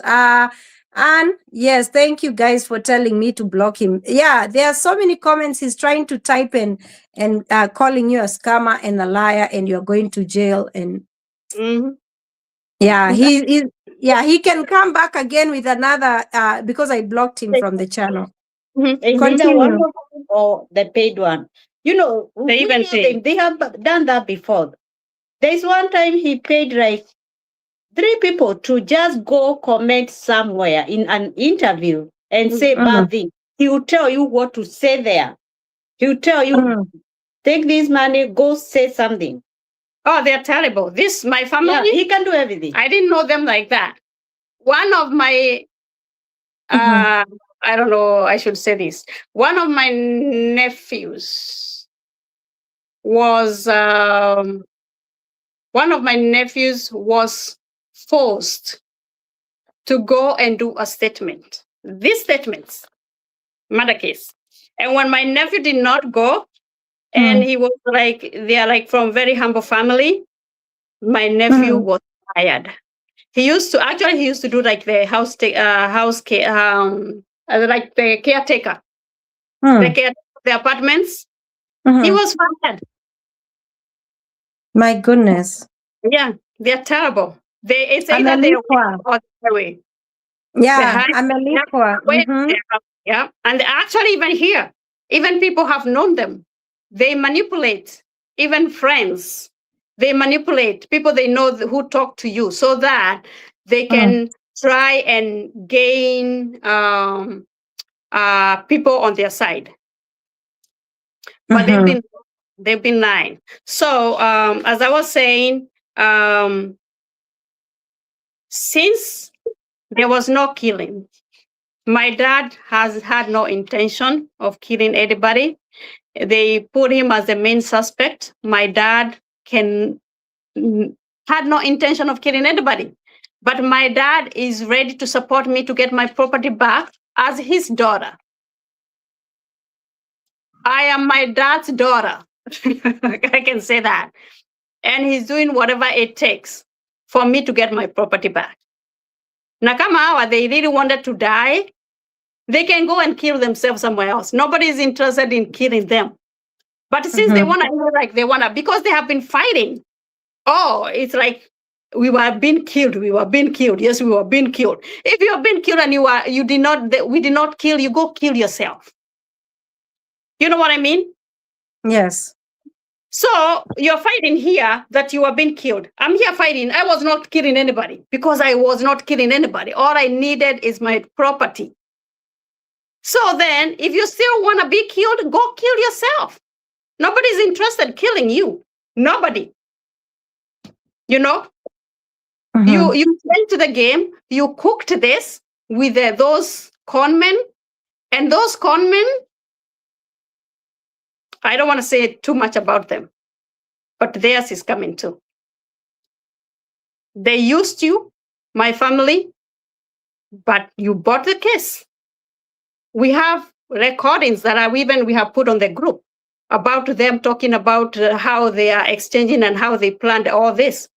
And yes, thank you guys for telling me to block him. Yeah, there are so many comments. He's trying to type in and calling you a scammer and a liar, and you're going to jail. And yeah, he can come back again with another because I blocked him from the channel. Continue. Or the paid one. You know, they have done that before. There's one time he paid like 3 people to just go comment somewhere in an interview and say bad thing. He will tell you what to say there. He will tell you, take this money, go say something. Oh, they're terrible. My family. Yeah, he can do everything. I didn't know them like that. One of my, I don't know, I should say this. One of my nephews was forced to go and do a statement. These statements, murder case. And when my nephew did not go, and he was like, they are like from very humble family, my nephew was fired. He used to do like the like the caretaker, the apartments. He was fired. My goodness. Yeah, they're terrible. It's either they or the way. Yeah, Amelikwa. Yeah, and actually even here, even people have known them. They manipulate even friends. They manipulate people they know who talk to you so that they can try and gain people on their side. But they've been lying. So as I was saying, since there was no killing, my dad has had no intention of killing anybody. They put him as the main suspect. My dad had no intention of killing anybody. But my dad is ready to support me to get my property back as his daughter. I am my dad's daughter. I can say that. And he's doing whatever it takes for me to get my property back. Na kama hawa, they really wanted to die, they can go and kill themselves somewhere else. Nobody is interested in killing them. But since they want to, because they have been fighting. Oh, it's like we were being killed. We were being killed. Yes, we were being killed. If you have been killed and we did not kill you, go kill yourself. You know what I mean? Yes. So you're fighting here that you are being killed. I'm here fighting. I was not killing anybody because I was not killing anybody. All I needed is my property. So then if you still want to be killed, go kill yourself. Nobody's interested in killing you. Nobody. You know? You went to the game. You cooked this with those conmen. And those conmen, I don't want to say too much about them, but theirs is coming too. They used you, my family, but you bought the case. We have recordings that we have put on the group about them talking about how they are exchanging and how they planned all this.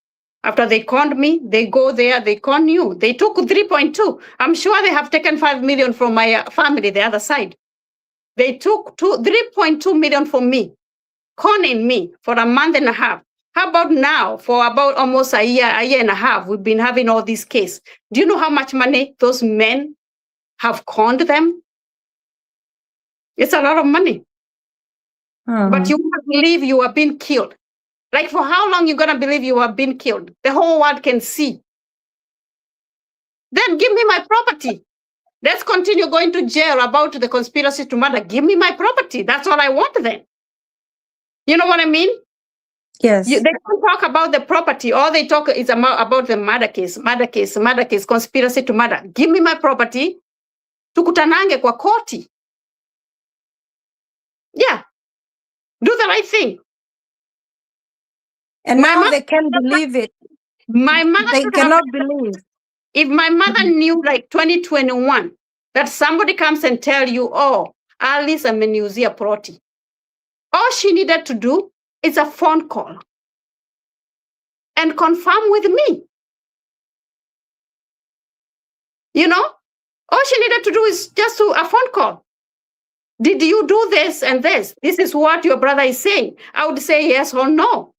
After they conned me, they go there, they con you. They took 3.2. I'm sure they have taken 5 million from my family, the other side. They took 3.2 million from me, conning me for a month and a half. How about now, for about almost a year and a half, we've been having all these cases. Do you know how much money those men have conned them? It's a lot of money. But you won't believe you are being killed. Like, for how long you gonna believe you are being killed? The whole world can see. Then give me my property. Let's continue going to jail about the conspiracy to murder. Give me my property. That's all I want then. You know what I mean? Yes. They don't talk about the property. All they talk is about the murder case, conspiracy to murder. Give me my property. Tukutanange kwa koti. Yeah. Do the right thing. And now they can't believe it. My mother They cannot believe. If my mother knew, like 2021, that somebody comes and tell you, oh, Alice ameniuzia proti. All she needed to do is a phone call and confirm with me. You know, all she needed to do is just a phone call. Did you do this and this? This is what your brother is saying. I would say yes or no.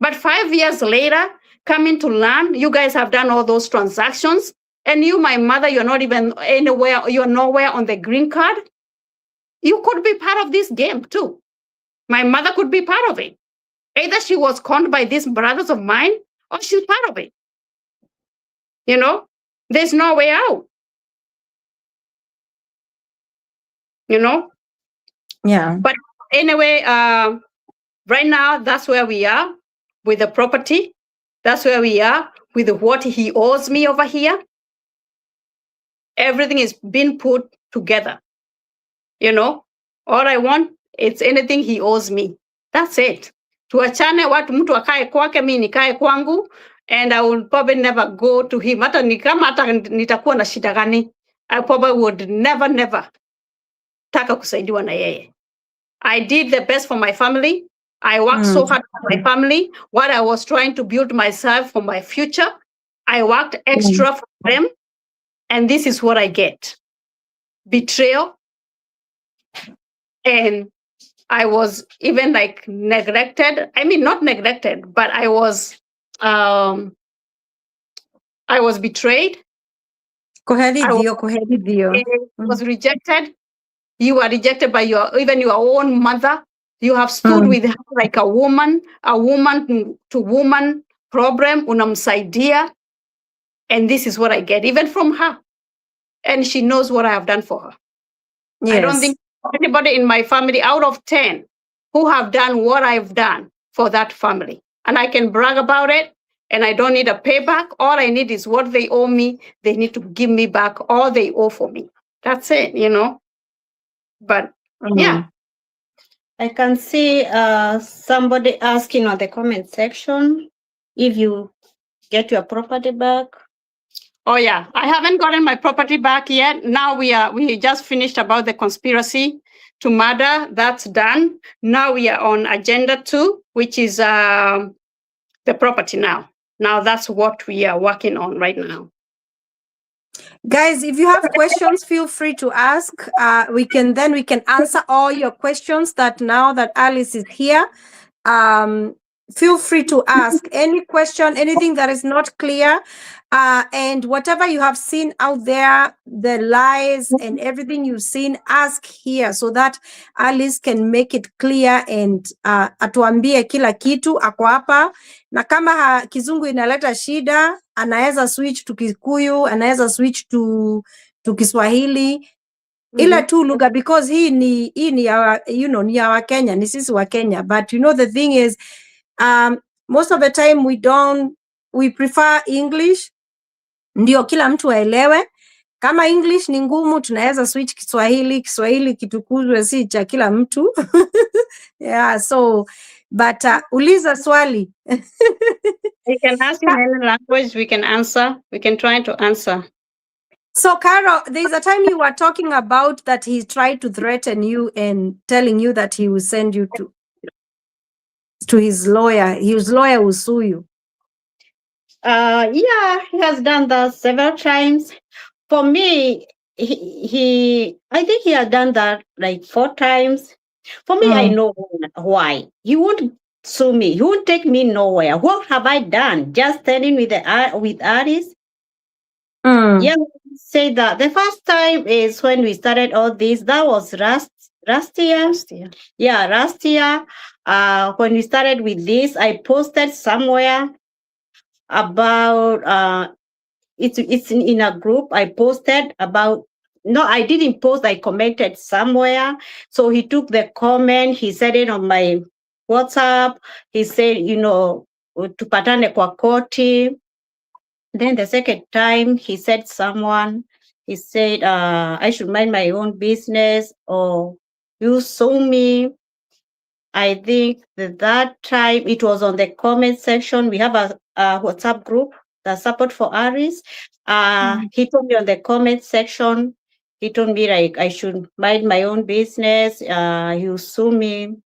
But 5 years later, coming to learn, you guys have done all those transactions, and you, my mother, you're not even anywhere, you're nowhere on the green card. You could be part of this game too. My mother could be part of it. Either she was conned by these brothers of mine, or she's part of it. You know, there's no way out. You know? Yeah. But anyway, right now, that's where we are with the property. That's where we are with what he owes me over here. Everything is being put together. You know, all I want is anything he owes me. That's it. Tuachane watu mtu akae kwake, mimi nikae kwangu. and I will probably never go to him. Hata nitakuwa na shida gani, I probably would never taka kusaidiwa na yeye. I did the best for my family. I worked so hard for my family. What I was trying to build myself for my future, I worked extra for them. And this is what I get. Betrayal. And I was even like neglected. I mean, not neglected, but I was betrayed. I was rejected. You were rejected by even your own mother. You have stood with her like a woman to woman problem, unamsaidia. And this is what I get, even from her. And she knows what I have done for her. Yes. I don't think anybody in my family out of 10 who have done what I've done for that family. And I can brag about it. And I don't need a payback. All I need is what they owe me. They need to give me back all they owe for me. That's it, you know. But yeah. I can see somebody asking on the comment section if you get your property back. Oh yeah, I haven't gotten my property back yet. Now we just finished about the conspiracy to murder. That's done. Now we are on agenda 2, which is the property now. Now that's what we are working on right now. Guys, if you have questions, feel free to ask. We can answer all your questions now that Alice is here. Feel free to ask any question, anything that is not clear, and whatever you have seen out there, the lies and everything you've seen, ask here so that Alice can make it clear and atuambie kila kitu. Ako hapa, na kama kizungu inaleta shida, anaweza switch to Kikuyu, anaweza switch to Kiswahili. Ila tu lugha, because hii ni our, ni our Kenya, ni sisi wa Kenya. But the thing is, most of the time we prefer English, ndio kila mtu aelewe. Kama English ni ngumu, tunaweza switch Kiswahili kitukuzwe, si cha kila mtu. Yeah, so but uliza swali. You can ask in any language, we can answer. We can try to answer. So, Carol, there's a time you were talking about that he tried to threaten you and telling you that he will send you to his lawyer. His lawyer will sue you. Yeah, he has done that several times. For me, I think he has done that like 4 times. For me, I know why. He won't sue me. He won't take me nowhere. What have I done? Just standing with Aris? Yeah, say that. The first time is when we started all this. That was last year. Yeah, last year. When we started with this, I posted somewhere about it's in a group. I posted about, no, I didn't post, I commented somewhere. So he took the comment, he said it on my WhatsApp. He said, tupatane kwa koti. Then the second time he said he said I should mind my own business or you sue me. I think that time it was on the comment section. We have a WhatsApp group, the support for Aris. He told me on the comment section, he told me like I should mind my own business. You sue me.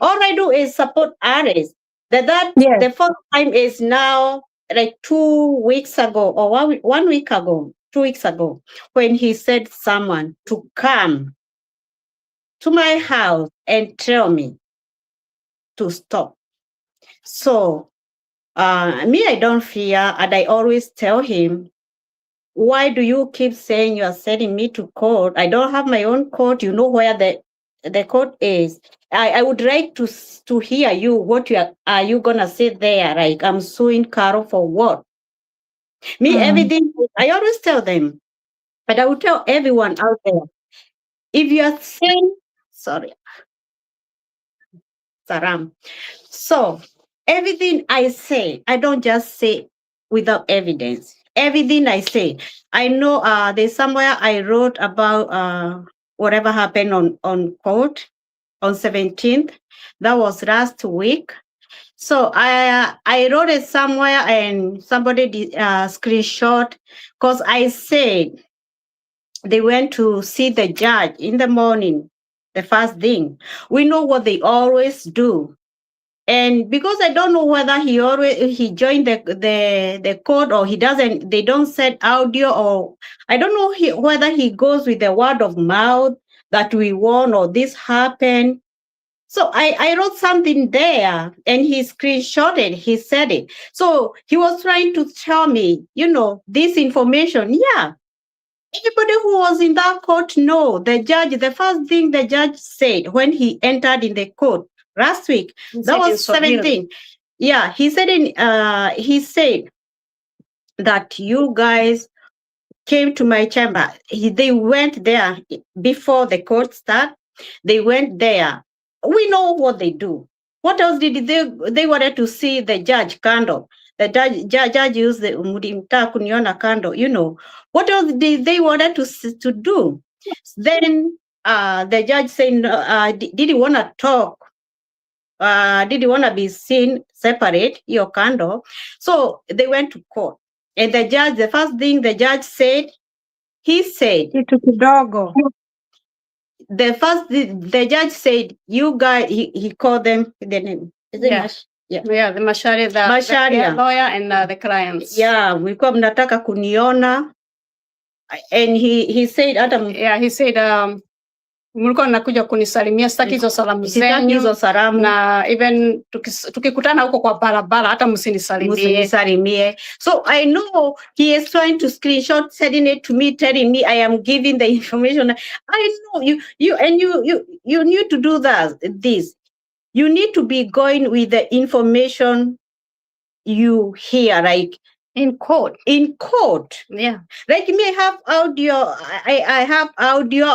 All I do is support Aris. The first time is now like 2 weeks ago or 1 week ago, 2 weeks ago, when he said someone to come to my house and tell me to stop. So me, I don't fear, and I always tell him, why do you keep saying you are sending me to court? I don't have my own court. You know where the court is. I would like to hear you. What are you gonna say there? Like, I'm suing Carol for what? Me, everything. I always tell them, but I will tell everyone out there, if you are saying, sorry, Saram. So everything I say, I don't just say without evidence. Everything I say, I know there's somewhere I wrote about whatever happened on court on 17th. That was last week. So I wrote it somewhere and somebody did, screenshot, because I said they went to see the judge in the morning, the first thing. We know what they always do. And because I don't know whether he joined the court or he doesn't, they don't set audio, or I don't know whether he goes with the word of mouth that we won or this happened. So I wrote something there and he screenshotted, he said it. So he was trying to tell me, this information. Yeah. Anybody who was in that court know the judge, the first thing the judge said when he entered in the court last week, that was 17. Yeah, he said that you guys came to my chamber. They went there before the court start. They went there. We know what they do. What else did they wanted to see the judge kando? The judge used the mudimta kuniona kando. What else did they wanted to do? Then the judge said, did he want to talk? Did he want to be seen separate, your kando? So they went to court. And the first thing the judge said, he said, the judge said, you guys, he called them the name. Is it the Macharia, the lawyer and the clients. Yeah, mlikuwa mnataka kuniona. And he said, he said, mlikuwa nakuja kunisalimia, sitaki hizo salamu zenyu, na even tukikutana huko kwa barabara hata msinisalimie. So I know he is trying to screenshot, sending it to me, telling me I am giving the information. I know you need to do this. You need to be going with the information you hear, like in court. Yeah. Like me, I have audio. I have audio.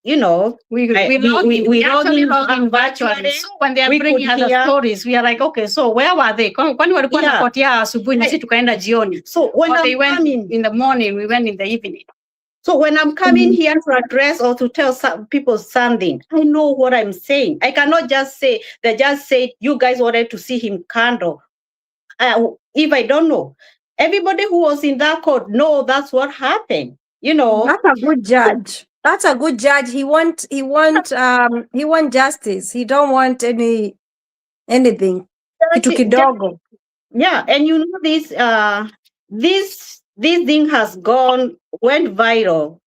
We log in virtually. So when they are bringing other stories, we are like, okay, so where were they? Kwani walikuwa napotea asubuhi na sisi tukaenda jioni. So when they went in the morning, we went in the evening. So when I'm coming here to address or to tell some people something, I know what I'm saying. I cannot just say, the judge said, you guys wanted to see him kando. If I don't know, everybody who was in that court know that's what happened. That's a good judge. That's a good judge. He want justice. He don't want anything. Kitu kidogo. Yeah, and this thing went viral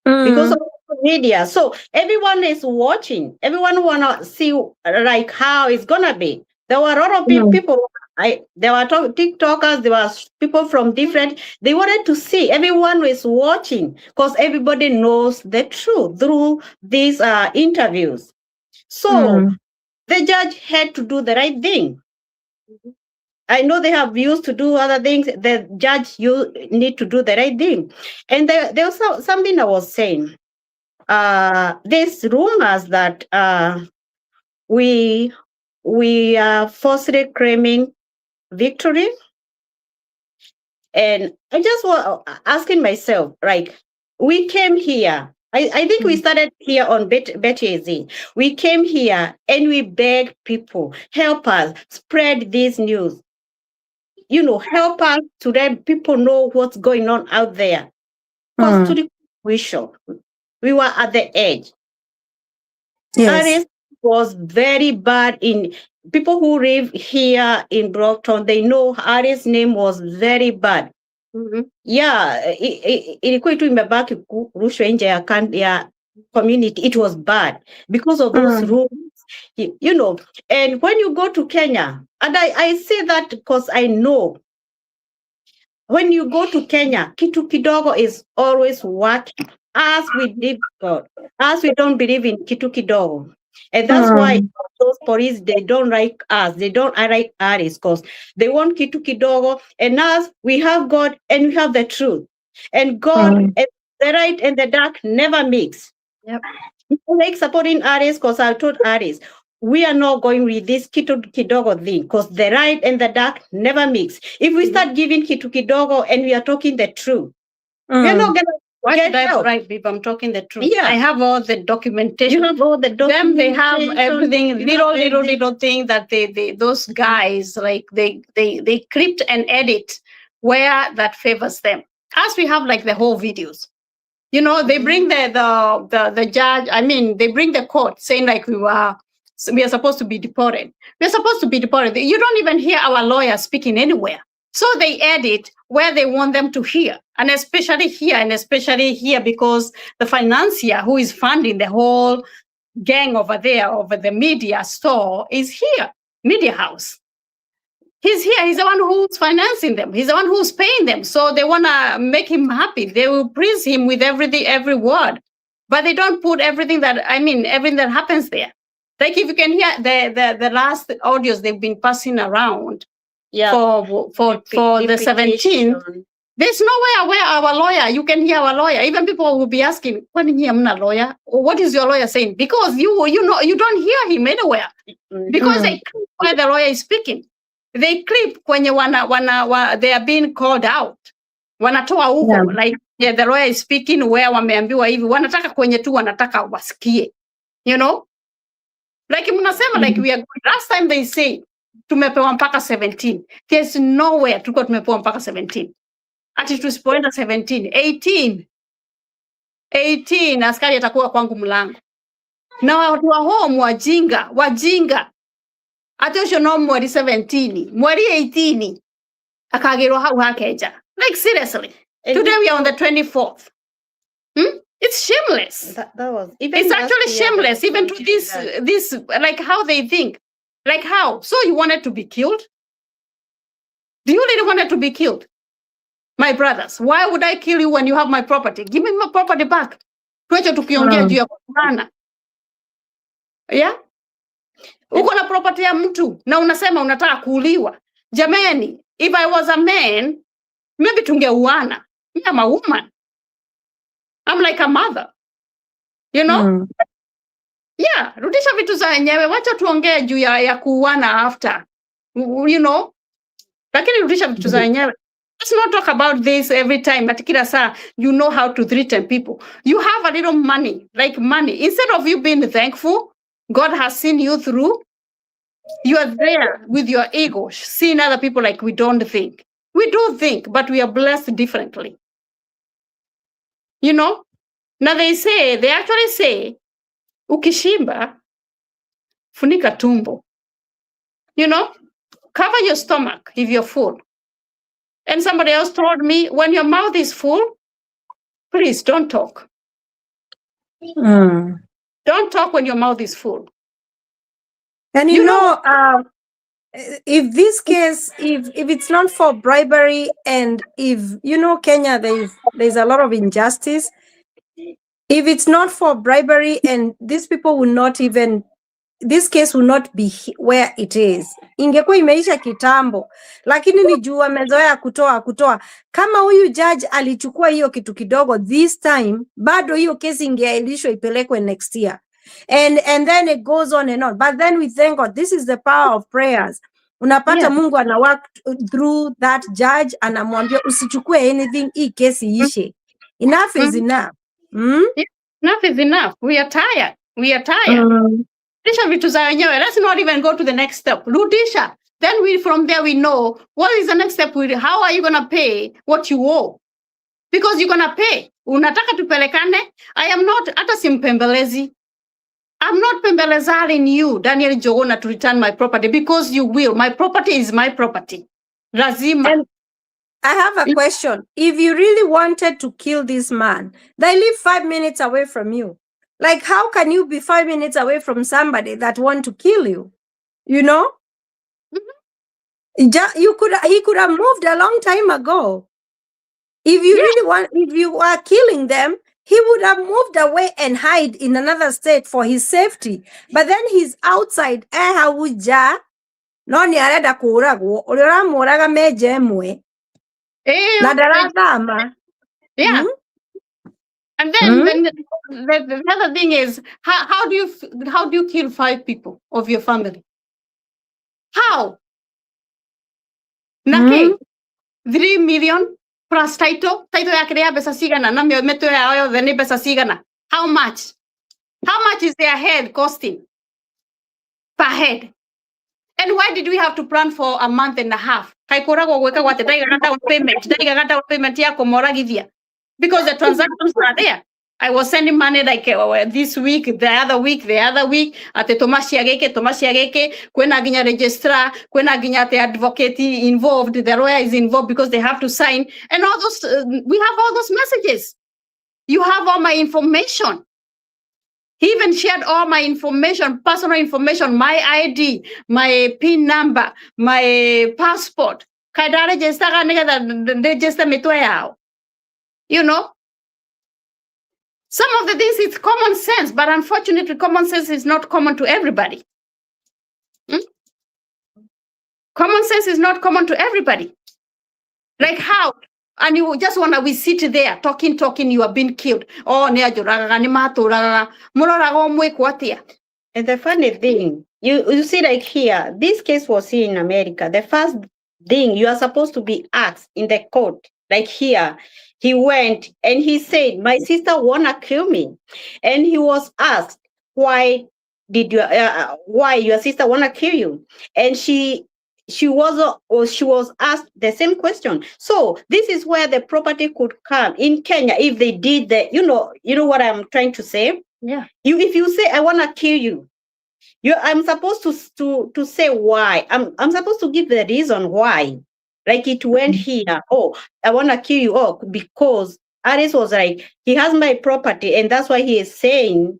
because of media. So everyone is watching. Everyone wanna see like how it's gonna be. There were a lot of people. There were TikTokers. There were people from different. They wanted to see. Everyone was watching because everybody knows the truth through these interviews. So the judge had to do the right thing. I know they have used to do other things. The judge, you need to do the right thing. And there was something I was saying. There's rumors that we are falsely claiming victory. And I just was asking myself, like, we came here. I think we started here on Betty AZ. We came here and we begged people, help us spread this news. Help us to let people know what's going on out there. Because to the we were at the edge. Yes. Ares was very bad in people who live here in Brockton. They know Ares' name was very bad. Yeah, ilikuwa tu imebaki kurushwa nje ya community. It was bad because of those rules. And when you go to Kenya, and I say that because I know when you go to Kenya, kitu kidogo is always working. As we believe God, as we don't believe in kitu kidogo. And that's why those police, they don't like us. They don't like Aris because they want kitu kidogo. And us, we have God and we have the truth. And God and the right and the dark never mix. Yep. Like supporting Aris because I told Aris, we are not going with this kitu kidogo thing because the right and the dark never mix. If we start giving kitu kidogo and we are talking the truth, we're not going to Why Get should I help. bribe if I'm talking the truth? Yeah. I have all the documentation. You have all the Them, they have documentation, everything, you little, have little, everything. little thing that those guys, like they clipped and edit where that favors them. As we have like the whole videos. You know, they bring the judge, I mean, they bring the court saying like we are supposed to be deported. We're supposed to be deported. You don't even hear our lawyers speaking anywhere. So they edit where they want them to hear. And especially here, because the financier who is funding the whole gang over there, over the media store, is here, Media House. He's here. He's the one who's financing them. He's the one who's paying them. So they want to make him happy. They will praise him with every word. But they don't put everything that happens there. Like if you can hear the last audios they've been passing around for the 17. There's nowhere where our lawyer, you can hear our lawyer. Even people will be asking, when you hear a lawyer, what is your lawyer saying? Because you know you don't hear him anywhere. Because they clip where the lawyer is speaking. They clip when they are being called out. Wanatoa huko, like the lawyer is speaking where wameambiwa hivi, wanataka kwenye tu wanataka wasikie. You know? Like mnasema like we are good. Last time they say tumepewa mpaka 17. There's nowhere tulikuwa tumepewa mpaka 17. Ati tusipoenda 17, 18 askari atakuwa kwangu mlango. Na watu wa home wajinga. Ati ucio no mweri 17, mweri 18 akagirwa hau hakeja. Like seriously. Today we are on the 24th. It's shameless. That was even it's actually shameless, even to this like how they think. Like how? So you wanted to be killed? Do you really want to be killed? My brothers, why would I kill you when you have my property? Give me my property back. Tuache tukiongea juu ya kupana. Yeah? Uko na property ya mtu na unasema unataka kuuliwa. Jamani, if I was a man, maybe tungeuana. I'm a woman. I'm like a mother. You know? Yeah, rudisha vitu za wenyewe. Wacha tuongee juu ya kuuana after. You know? Lakini rudisha vitu za wenyewe. Let's not talk about this every time. But kila saa, you know how to threaten people. You have a little money, like money. Instead of you being thankful, God has seen you through. You are there with your ego, seeing other people like we don't think. We do think, but we are blessed differently. You know? Now they actually say, ukishimba, funika tumbo. You know? Cover your stomach if you're full. And somebody else told me, when your mouth is full, please don't talk. Don't talk when your mouth is full. And you know, if this case, if it's not for bribery, and if you know Kenya, there's a lot of injustice. If it's not for bribery, and these people will not even, this case will not be where it is. Ingekuwa imeisha kitambo, lakini ni juu wamezoea kutoa. Kama huyu judge alichukua hiyo kitu kidogo this time, bado hiyo kesi ingeahirishwa ipelekwe next year. And then it goes on and on. But then we thank God, this is the power of prayers. Unapata Mungu ana work through that judge, anamwambia usichukue anything, hii kesi ishe. Enough is enough. Enough is enough. We are tired. Rudisha vitu za wenyewe. Let's not even go to the next step. Rudisha. Then from there we know what is the next step. How are you going to pay what you owe? Because you're going to pay. Unataka tupelekane. I am not hata simpembelezi. I'm not pembelezaling you, Daniel Jogona, to return my property because you will. My property is my property. Lazima. And I have a question. If you really wanted to kill this man, they live 5 minutes away from you. Like, how can you be 5 minutes away from somebody that want to kill you? You know? He could have moved a long time ago. If you if you are killing them, he would have moved away and hide in another state for his safety. But then he's outside. Hauja. No ni areda kuragwo. Ulira muraga meje mwe. Na daradama. Yeah. And then the other thing is, how do you kill 5 people of your family? How? Nake, 3 million plus title yake ya pesa cigana na mĩtwe yao yothe nĩ pesa cigana. How much is their head costing per head? And why did we have to plan for a month and a half? Kaikoragwo gwĩkagwo atĩ ndaigaga down payment ya kũmoragithia, because the transactions are there. I was sending money like this week, the other week, ate tomasia geke, kwena ginya registrar, kwena ginya the advocate involved, the lawyer is involved because they have to sign, and all those, we have all those messages. You have all my information. He even shared all my information, personal information, my ID, my PIN number, my passport. Kaida register register mitwe yao. You know? Some of the things, it's common sense, but unfortunately, common sense is not common to everybody. Common sense is not common to everybody. Like how? And you just want to we sit there talking, you are being killed. Oh, and the funny thing, you see, like here, this case was here in America. The first thing you are supposed to be asked in the court, like here, he went and he said, my sister wanna kill me. And he was asked, why your sister wanna kill you? And she was asked the same question. So this is where the property could come in Kenya if they did the, you know what I'm trying to say? Yeah. If you say I wanna kill you, I'm supposed to say why. I'm supposed to give the reason why. Like it went here. Oh, I want to kill you. Oh, because Alice was like, he has my property, and that's why he is saying,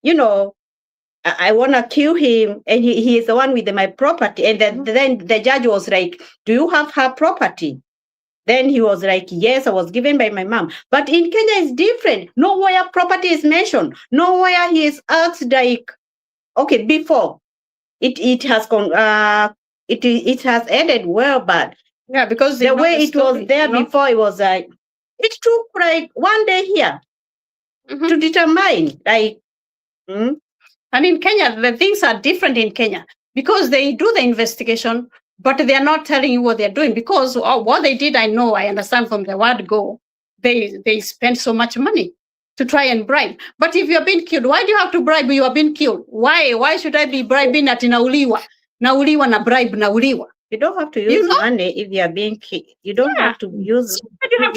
I want to kill him, and he is the one with my property. And then the judge was like, do you have her property? Then he was like, yes, I was given by my mom. But in Kenya, it's different. Nowhere property is mentioned. Nowhere he is asked like, okay, before it has gone. It has ended well, but yeah, because the way it was there before, it was like it took like one day here to determine like. And in Kenya, the things are different in Kenya because they do the investigation, but they are not telling you what they're doing because what they did, I understand from the word go, they spent so much money to try and bribe. But if you're being killed, why do you have to bribe? You are being killed. Why should I be bribing at Nauliwa? Nauliwa na bribe nauliwa. You don't have to use money if you are being killed. You don't have to use. You have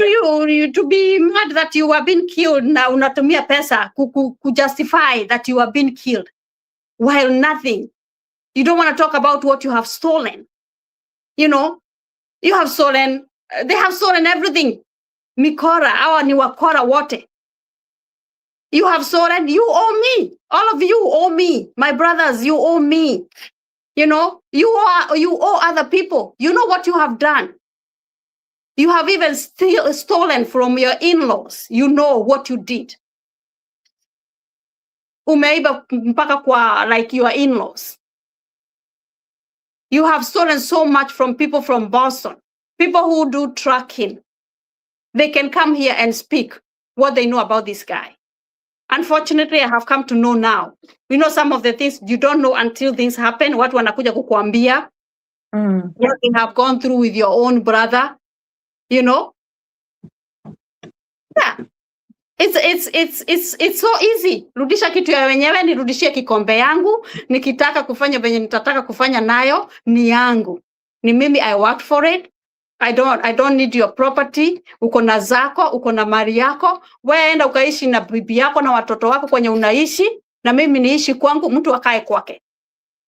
to be mad that you are being killed. Na unatumia pesa ku justify that you are being killed, while nothing. You don't want to talk about what you have stolen. You have stolen. They have stolen everything. Mikora, awa ni wakora wote. You have stolen. You owe me. All of you owe me. My brothers, you owe me. You owe other people. You know what you have done. You have even stolen from your in-laws. You know what you did. Umeiba mpaka kwa like your in-laws. You have stolen so much from people from Boston. People who do tracking. They can come here and speak what they know about this guy. Unfortunately, I have come to know now. Some of the things you don't know until things happen. What wanakuja kukuambia. What you have gone through with your own brother. Yeah. It's so easy. Rudisha kitu ya wenyewe, nirudishie kikombe yangu. Nikitaka kufanya venye nitataka kufanya nayo, ni yangu. Ni mimi, I worked for it. I don't need your property. Uko na zako, uko na mali yako. Wewe enda ukaishi na bibi yako na watoto wako kwenye unaishi, na mimi niishi kwangu, mtu akae kwake.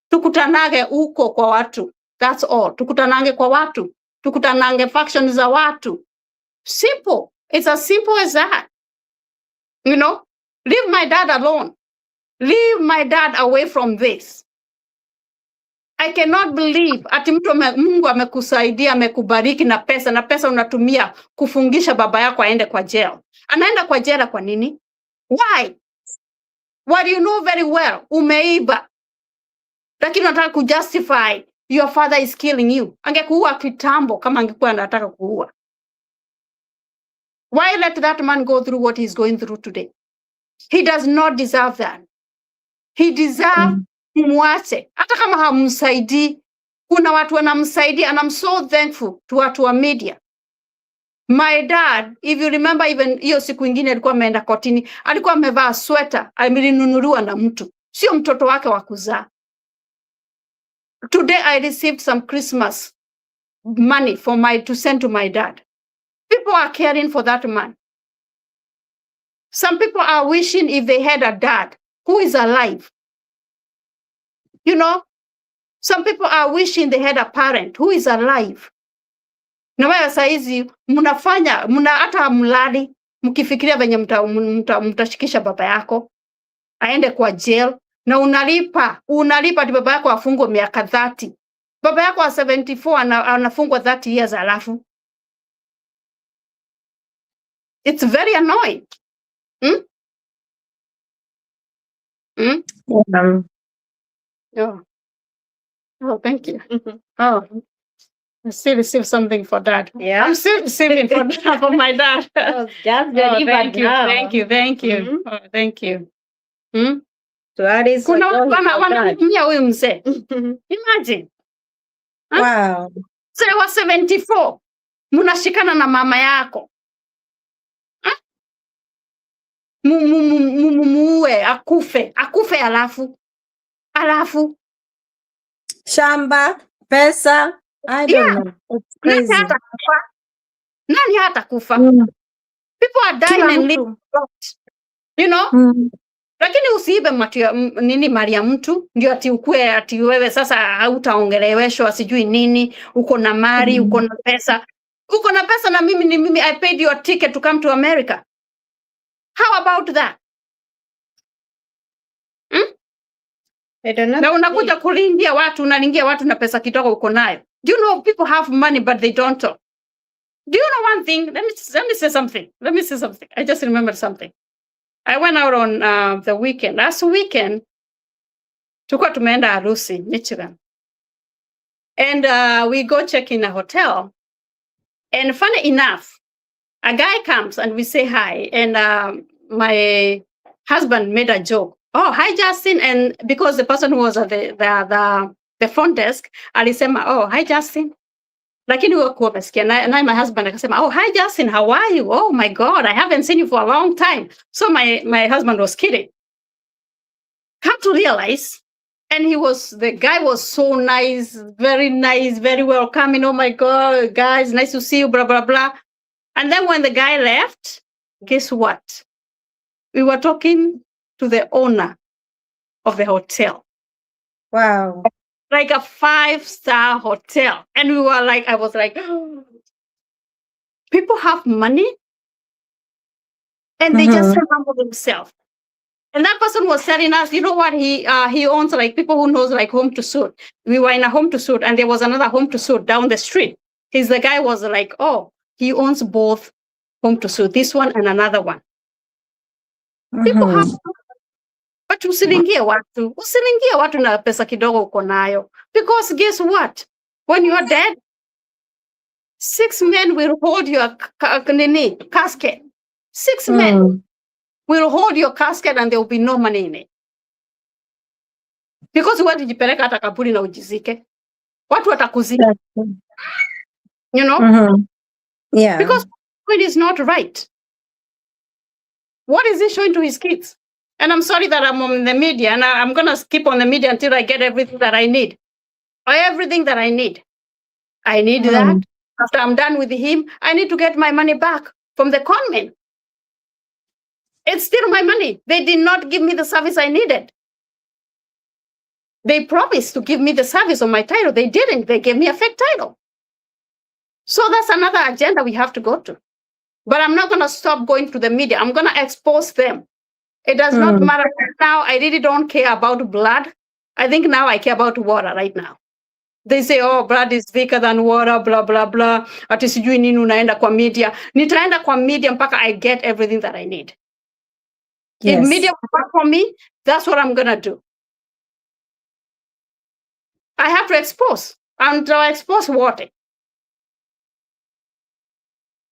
Tukutanage uko kwa watu. That's all. Tukutanage kwa watu. Tukutanage factions za watu. Simple. It's as simple as that. Leave my dad alone. Leave my dad away from this. I cannot believe ati Mungu amekusaidia, amekubariki na pesa unatumia kufungisha baba yako aende kwa jail. Anaenda kwa jela kwa nini? Why? What you know very well, umeiba. Lakini unataka kujustify your father is killing you. Angekuua kitambo kama angekuwa anataka kuua. Why let that man go through what he's going through today? He does not deserve that. He deserves mwache. Hata kama hamsaidii, kuna watu wanamsaidia, and I'm so thankful to watu wa media. My dad, if you remember, even hiyo siku ingine alikuwa ameenda kotini, alikuwa amevaa sweta, alinunuliwa na mtu, sio mtoto wake wa kuzaa. Today I received some Christmas money to send to my dad. People are caring for that man. Some people are wishing if they had a dad who is alive. You know, some people are wishing they had a parent who is alive. Na wewe saizi mna hata mlali mkifikiria venye mtashikisha baba yako aende kwa jail, na unalipa ati baba yako afungwe miaka 30. Baba yako wa 74 anafungwa 30 years alafu. It's very annoying. Oh, thank you. Oh, I still receive something for that. Yeah. I'm still receiving for that for my dad. Oh, just thank you, now. thank you, thank you. Mhm. Oh, thank you. So that is Kuna what watu God has done. wanatumia huyu mzee. Imagine. Wow. Mzee wa 74 mnashikana na mama yako. Muue akufe alafu Shamba, pesa. I don't know. It's crazy. Nani hata kufa? People are dying Kila and mtu. living out. You know? Lakini usiibe mali ya mtu ndio ati ukue ati wewe sasa hautaongeleweshwa sijui nini, uko na mali, uko na pesa. Uko na pesa na mimi I paid your ticket to come to America. How about that? I don't know. Na unakuja kulingia watu, unalingia watu na pesa kidogo uko nayo. Do you know people have money but they don't talk? Do you know one thing? Let me say something. I just remembered something. I went out on the weekend. Last weekend, tulikuwa tumeenda harusi, Michigan. And we go check in a hotel. And funny enough, a guy comes and we say hi. And my husband made a joke. Oh, hi, Justin. And because the person who was at the front desk, alisema, oh, hi, Justin. Lakini wakuwa mesikia. Na my husband akasema, oh, hi, Justin, how are you? Oh, my God, I haven't seen you for a long time. So my husband was kidding. Come to realize, and the guy was so nice, very welcoming. Oh, my God, guys, nice to see you, blah, blah, blah. And then when the guy left, guess what? We were talking to the owner of the hotel. Wow. Like a 5-star hotel. And we were like, I was like, oh, people have money and they just humble themselves. And that person was telling us, you know what, he owns like people who knows like Home to Suit. We were in a Home to Suit and there was another Home to Suit down the street. The guy was like, oh, he owns both Home to Suit, this one and another one. People have, but usilingie watu na pesa kidogo uko nayo. Because guess what? When you are dead, 6 men will hold your casket. 6 men will hold your casket and there will be no money in it. Because watu jipeleka hata kaburi na ujizike. Watu watakuzika. You know? Yeah. Because it is not right. What is he showing to his kids? And I'm sorry that I'm on the media and I'm going to keep on the media until I get everything that I need. Everything that I need. I need that. After I'm done with him, I need to get my money back from the conman. It's still my money. They did not give me the service I needed. They promised to give me the service on my title. They didn't. They gave me a fake title. So that's another agenda we have to go to. But I'm not going to stop going to the media. I'm going to expose them. It does not matter now. I really don't care about blood. I think now I care about water right now. They say, oh, blood is thicker than water, blah, blah, blah. Ati sijui nini unaenda kwa media. Nitaenda kwa media mpaka I get everything that I need. Yes. If media will work for me, that's what I'm going to do. I have to expose. And I expose water.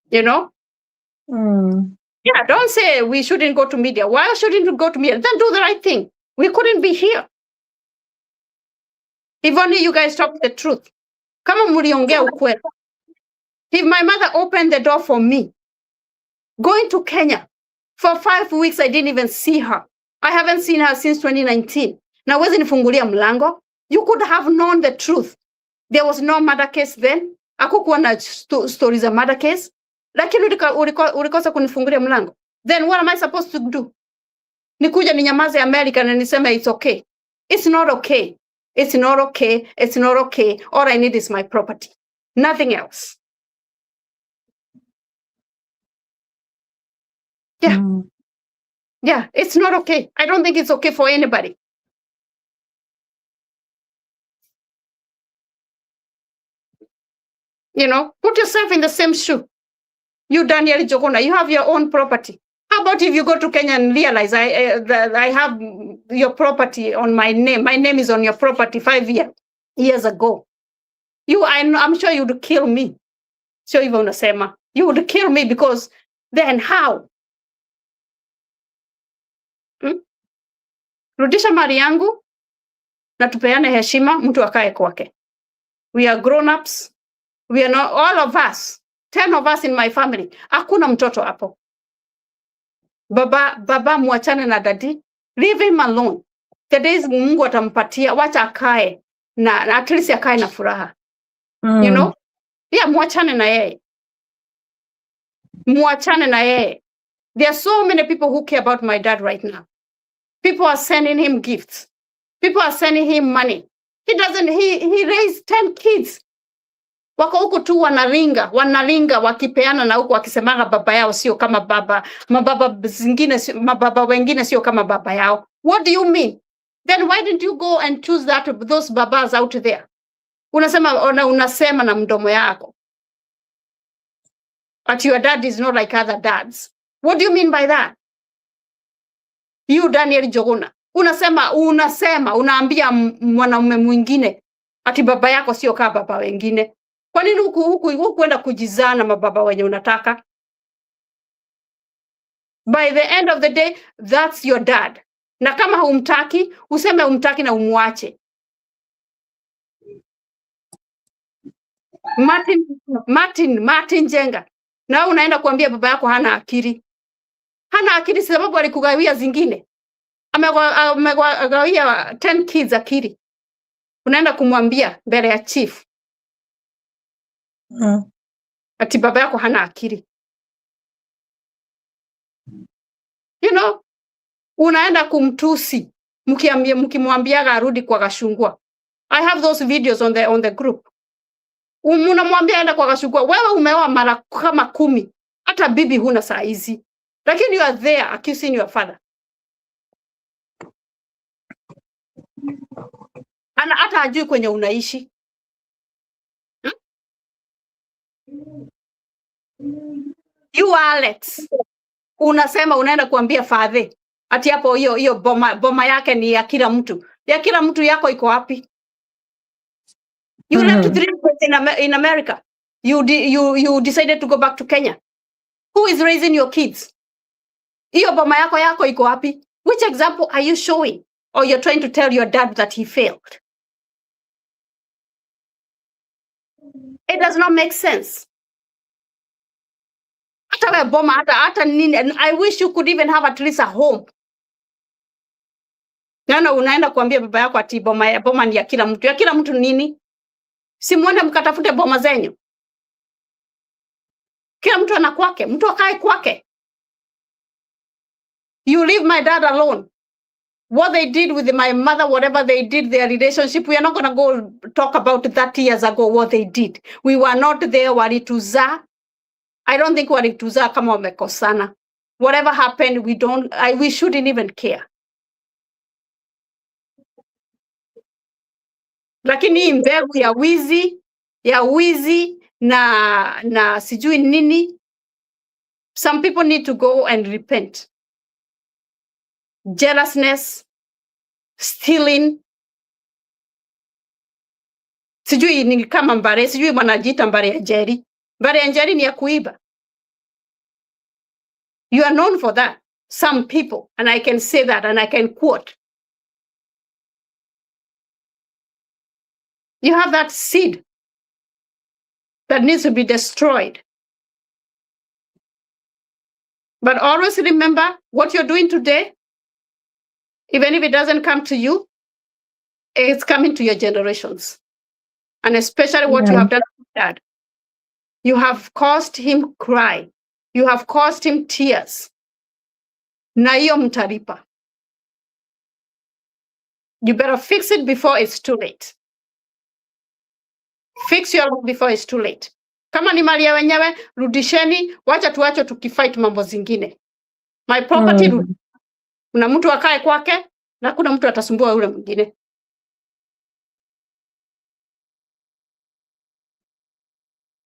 You know? Yeah, don't say we shouldn't go to media. Why shouldn't we go to media? Then do the right thing. We couldn't be here. If only you guys talk the truth. Kama mliongea ukweli. If my mother opened the door for me, going to Kenya for 5 weeks, I didn't even see her. I haven't seen her since 2019. Na wezi nifungulia mlango. You could have known the truth. There was no murder case then. Hakukuwa na stories of murder case. Lakini ulikosa kunifungulia mlango. Then what am I supposed to do? Nikuja ninyamaze America na niseme it's okay. It's not okay. It's not okay. It's not okay. All I need is my property. Nothing else. Yeah. Yeah, it's not okay. I don't think it's okay for anybody. You know, put yourself in the same shoe. You, Daniel Jogona, you have your own property. How about if you go to Kenya and realize I have your property on my name. My name is on your property 5 years ago. I'm sure you would kill me. So even unasema, you would kill me because then how? Rudisha mali yangu na tupeane heshima, mtu akae kwake. We are grown-ups. We are not, all of us, 10 of us in my family. Hakuna mtoto hapo. Baba muachane na daddy. Leave him alone. The days Mungu atampatia, wacha akae na at least akae na furaha. You know? Yeah, muachane na yeye. Muachane na yeye. There are so many people who care about my dad right now. People are sending him gifts. People are sending him money. He raised 10 kids. Wako huku tu wanalinga wakipeana na huku wakisemaga baba yao sio kama baba, mababa wengine sio kama baba yao. What do you mean? Then why didn't you go and choose those babas out there? Unasema na mdomo yako. But your dad is not like other dads. What do you mean by that? You, Daniel Jogona, unaambia mwanaume mwingine ati baba yako sio kama baba wengine. Kwa nini huku kwenda kujizana mababa wenye unataka? By the end of the day, that's your dad. Na kama humtaki, useme humtaki na umwache. Martin Jenga. Na unaenda kuambia baba yako hana akili. Hana akili sababu alikugawia zingine. Amegawia 10 kids akili. Unaenda kumwambia mbele ya chief. Ati baba yako hana akili. You know, unaenda kumtusi mkimwambiaga arudi kwa Gachagua. I have those videos on the group. Unamwambia enda kwa Gachagua, wewe umeoa mara kama 10. Hata bibi huna saa hizi. Lakini you are there accusing your father. Ana hata hajui kwenye unaishi. You Alex, unasema unaenda kuambia father ati hapo hiyo boma yake ni ya kila mtu. Ya kila mtu yako iko wapi? You left 3 kids in America. You decided to go back to Kenya. Who is raising your kids? Hiyo boma yako iko wapi? Which example are you showing? Or you're trying to tell your dad that he failed? It does not make sense. Hata boma hata nini. I wish you could even have at least a home. Nana unaenda kuambia baba yako ati boma ni ya kila mtu. Ya kila mtu nini? Si muone mkatafute boma zenyu. Kila mtu ana kwake, mtu akae kwake. You leave my dad alone. What they did with my mother, whatever they did, their relationship, we are not going to go talk about 30 years ago what they did. We were not there, walituza. I don't think walituza kama wamekosana. Whatever happened, we shouldn't even care. Lakini mbegu ya wizi na sijui nini. Some people need to go and repent. Jealousness, stealing. Sijui ni kama Mbare, sijui wanajiita Mbare ya Njeri. Mbare ya Njeri ni ya kuiba. You are known for that. Some people, and I can say that and I can quote. You have that seed. that needs to be destroyed. But always remember what you're doing today, even if it doesn't come to you, it's coming to your generations. And especially what you have done to Dad. You have caused him cry. You have caused him tears. Na hiyo mtalipa. You better fix it before it's too late. Fix your life before it's too late. Kama ni mali ya wenyewe, rudisheni, wacha tuache tukifight mambo zingine. My property, kuna mtu akae kwake na kuna mtu atasumbua yule mwingine.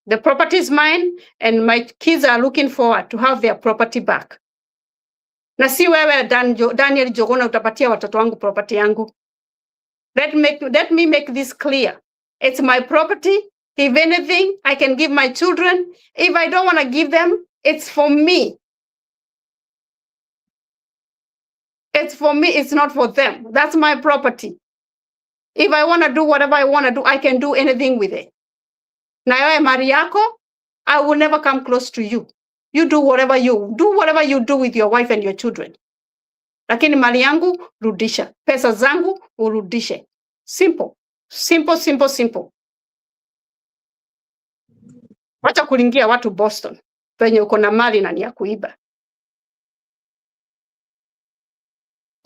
The property is mine and my kids are looking forward to have their property back. Na si wewe Daniel Jogona utapatia watoto wangu property yangu. Let me make this clear. It's my property. If anything, I can give my children. If I don't want to give them, it's for me. It's for me. It's not for them. That's my property. If I want to do whatever I want to do, I can do anything with it. Na wewe mali yako, I will never come close to you. You do whatever you do with your wife and your children. Lakini mali yangu rudisha. Pesa zangu urudishe. Simple. Simple, simple, simple. Wacha kulingia watu Boston. Penye uko na mali na ni ya kuiba.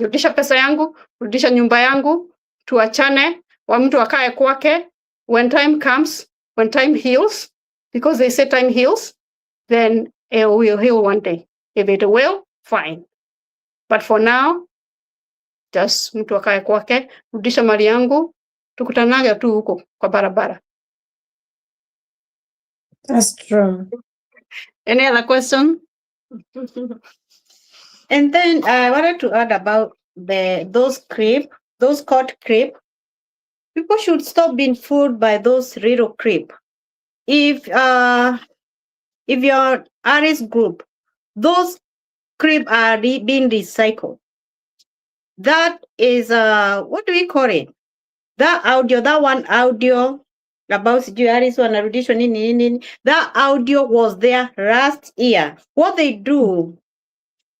Rudisha pesa yangu, rudisha nyumba yangu, tuachane, wa mtu akae kwake. When time comes, when time heals, because they say time heals, then it will heal one day. If it will, fine. But for now, just mtu akae kwake, rudisha mali yangu, tukutanage tu huko kwa barabara. That's true. Any other question? And then I wanted to add about those court creep. People should stop being fooled by those little creep. If your Aries group, those creep are being recycled. That is what do we call it? That one audio about Aries one audition that audio was there last year. What they do,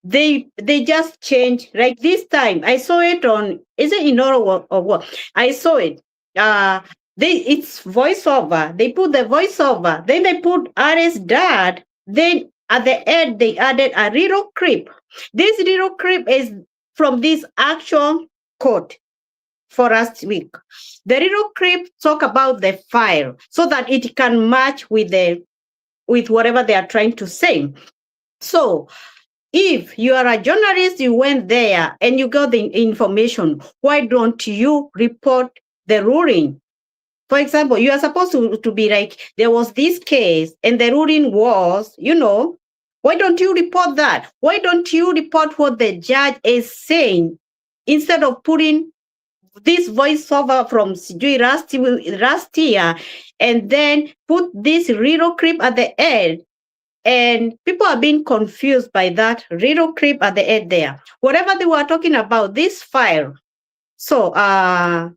they just change. Like this time, I saw it on, is it in or what? I saw it. It's voiceover. They put the voiceover. Then they put Aries dad. Then at the end, they added a little clip. This little clip is from this actual quote for last week. The little clip talk about the file so that it can match with whatever they are trying to say. So if you are a journalist, you went there and you got the information, why don't you report the ruling? For example, you are supposed to be like, there was this case and the ruling was, why don't you report that? Why don't you report what the judge is saying instead of putting this voiceover from last year and then put this little clip at the end? And people are being confused by that little clip at the end there. Whatever they were talking about, this file. So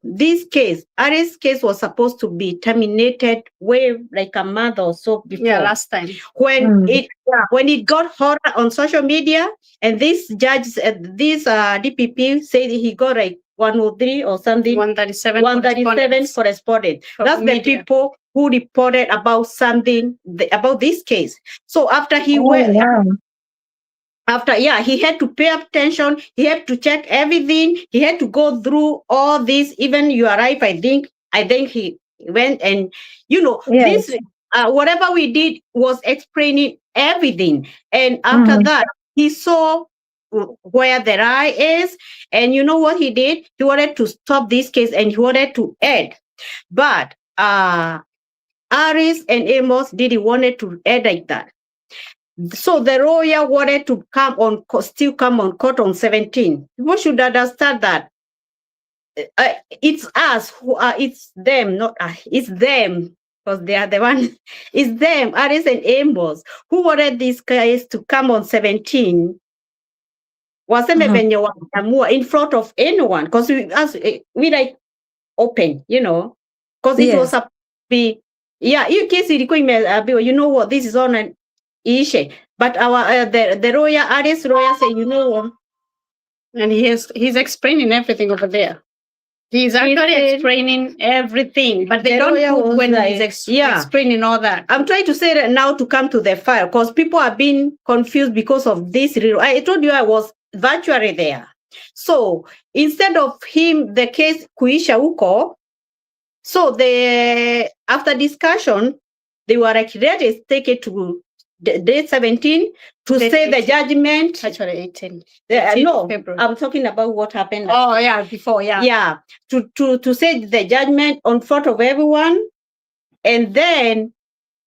this case, Aries case was supposed to be terminated way like a month or so before. Yeah, last time. When it got hot on social media, and this judge, this DPP said he got like 103 or something. 137 correspondent. That's media. the people who reported about something about this case. So after he went. Wow. He had to pay attention. He had to check everything. He had to go through all this. Even you arrive, I think he went and, Yes. this, whatever we did was explaining everything. And after that, he saw where the lie is. And you know what he did? He wanted to stop this case and he wanted to end. But Aries and Amos didn't want to end like that. So the lawyer wanted to still come on court on 17. People should understand that it's us it's them, not us. It's them, because they are the one. It's them, Aries and Amos, who wanted this case to come on 17. In front of anyone, because we like open, because it was supposed to be Yeah, hiyo kesi ilikuwa imeambiwa, you know what, this is on an issue. But our the lawyer, Alice lawyer, say, you know what, And he's explaining everything over there. He's actually said- explaining everything, but they The don't lawyer put was when like, he's yeah. explaining all that. I'm trying to say that now to come to the file because people have been confused because of this. I told you I was virtually there. So instead of him, the case kuisha huko, so after discussion, they were like, let us take it to day 17 to Day say the 18. judgment. Actually, 18. No, February. I'm talking about what happened. Oh yeah, before Yeah, to say the judgment on front of everyone, and then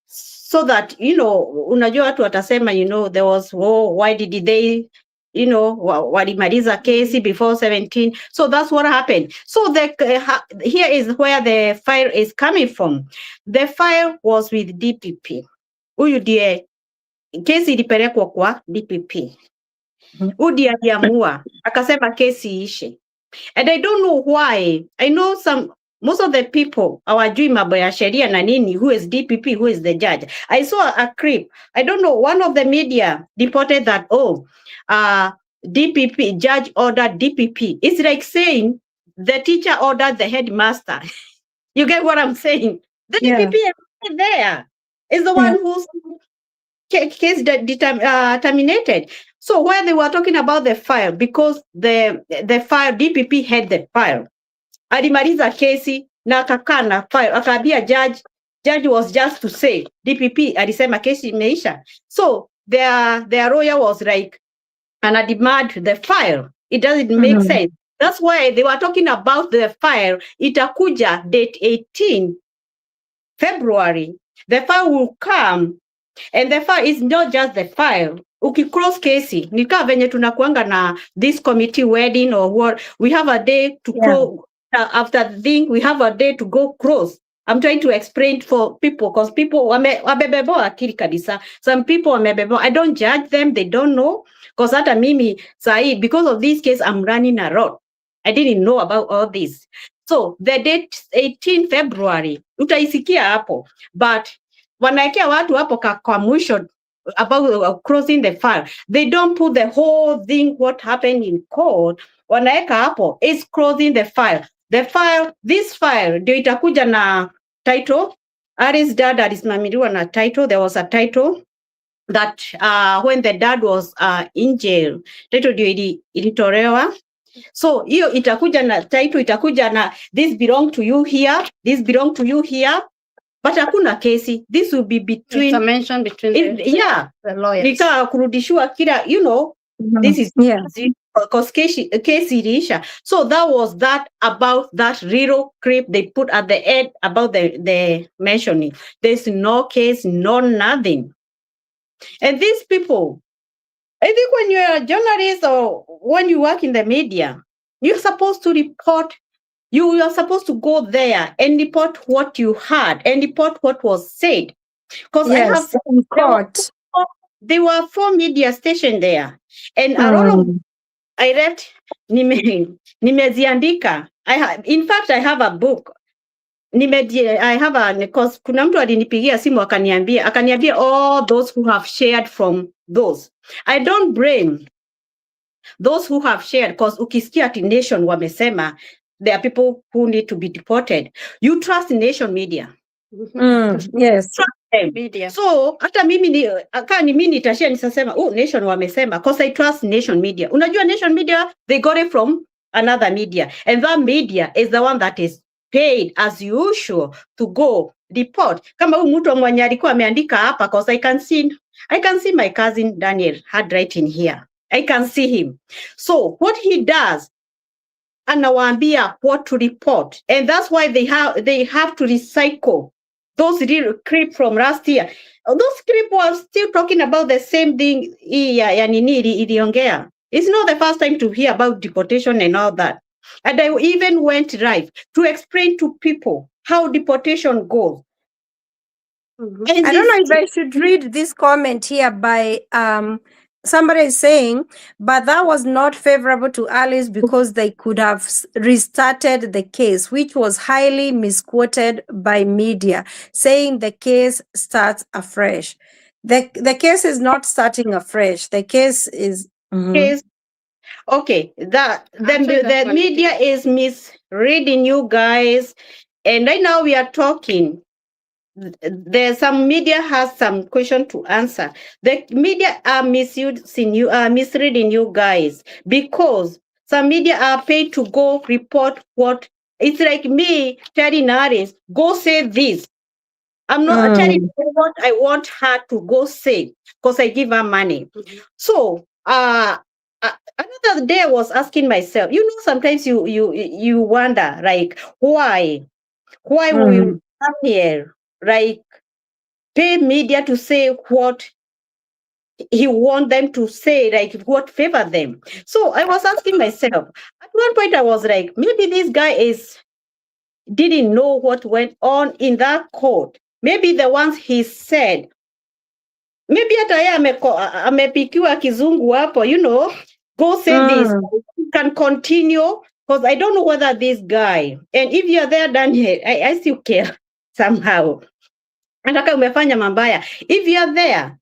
so that, you know, unajua watu watasema, you know, there was, why did they, you know, walimaliza kesi before 17. So that's what happened. So here is where the file is coming from. The file was with DPP. Huyu ndiye kesi ilipelekwa kwa DPP. Huyu ndiye aliamua akasema kesi ishe. And I don't know why. I know most of the people hawajui mambo ya sheria na nini, who is DPP, who is the judge. I saw a clip. I don't know, one of the media reported that, DPP, judge ordered DPP. It's like saying the teacher ordered the headmaster. You get what I'm saying? The DPP is there. Is the one who's case terminated. So where they were talking about the file, because the file, DPP had the file. Alimaliza kesi na akakaa na file, akaambia judge was just to say DPP alisema kesi imeisha. So their lawyer was like, and I demand the file. It doesn't make sense. That's why they were talking about the file. Itakuja date 18 February. The file will come. And the file is not just the file. Ukicross kesi, nika venye tunakuanga na this committee wedding or what, we have a day to go after the thing, we have a day to go cross. I'm trying to explain for people because people wamebebo akili kabisa. Some people wamebebo. I don't judge them, they don't know. Because hata mimi sahi, because of this case, I'm running a road. I didn't know about all this. So the date 18 February, utaisikia hapo. But wanaekea watu hapo kwa mwisho about closing the file. They don't put the whole thing, what happened in court. Wanaeka hapo is closing the file. The file, this file, ndio itakuja na title. Ali's dad alisimamiliwa na title. There was a title that when the dad was in jail, title ndio ilitolewa. So hiyo itakuja na title, itakuja na this belong to you here, this belong to you here. But hakuna kesi. This will be between. It's a mention between the lawyers. Nika kurudishiwa kila, you know, this is because kesi iliisha. So that was that about that little clip they put at the end about the mentioning. There's no case, no nothing. And these people, I think when you're a journalist or when you work in the media, you're supposed to report. You are supposed to go there and report what you heard and report what was said. Because there were 4 media stations there. And a lot of I read nimeziandika. In fact, I have a book. Because kuna mtu alinipigia simu akaniambia all those who have shared from those. I don't blame those who have shared because ukisikia ati Nation wamesema there are people who need to be deported. You trust Nation media. Yes. Trust them. Media. So hata mimi mimi nitashare nisasema Nation wamesema because I trust Nation media. Unajua Nation media, they got it from another media, and that media is the one that is paid as usual to go report. Kama huyu mtu mwenye alikuwa ameandika hapa, because I can see my cousin Daniel handwriting here. I can see him. So what he does, anawaambia what to report, and that's why they have to recycle those little clip from last year. Those clip were still talking about the same thing ya nini iliongea. It's not the first time to hear about deportation and all that. And I even went live to explain to people how deportation goes. I don't know if I should read this comment here by somebody is saying, but that was not favorable to Alice because they could have restarted the case, which was highly misquoted by media, saying the case starts afresh. The case is not starting afresh. The case is. Mhm. Case. Okay, that then Actually, that's the what it media is misreading you guys, and right now we are talking. There's some media has some question to answer. The media are misusing you, misreading you guys, because some media are paid to go report what. It's like me telling Aris, go say this. I'm not telling her what I want her to go say because I give her money. So another day I was asking myself, sometimes you wonder like why we come here, like pay media to say what he want them to say, like what favor them. So I was asking myself, at one point I was like, maybe this guy didn't know what went on in that court. Maybe the ones he said, maybe hata yeye amepikiwa kizungu hapo, go say this, you can continue, because I don't know whether this guy, and if you're there, Daniel, I still care somehow. Nataka umefanya mabaya. If you're there,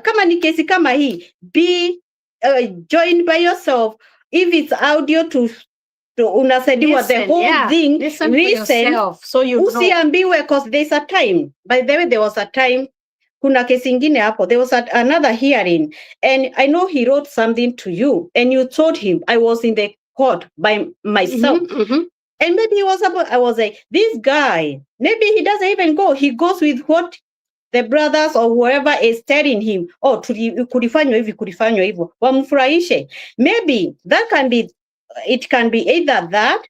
kama ni kesi kama hii, be joined by yourself. If it's audio to unasaidiwa the whole thing, listen, so you know. Usiambiwe, because there's a time. By the way, there was a time, kuna kesi ingine hapo, there was another hearing, and I know he wrote something to you, and you told him, I was in the court by myself. And maybe I was like, this guy, maybe he doesn't even go. He goes with what the brothers or whoever is telling him, oh, kulifanywa hivyo, wamfurahishe. Maybe that can be, it can be either that,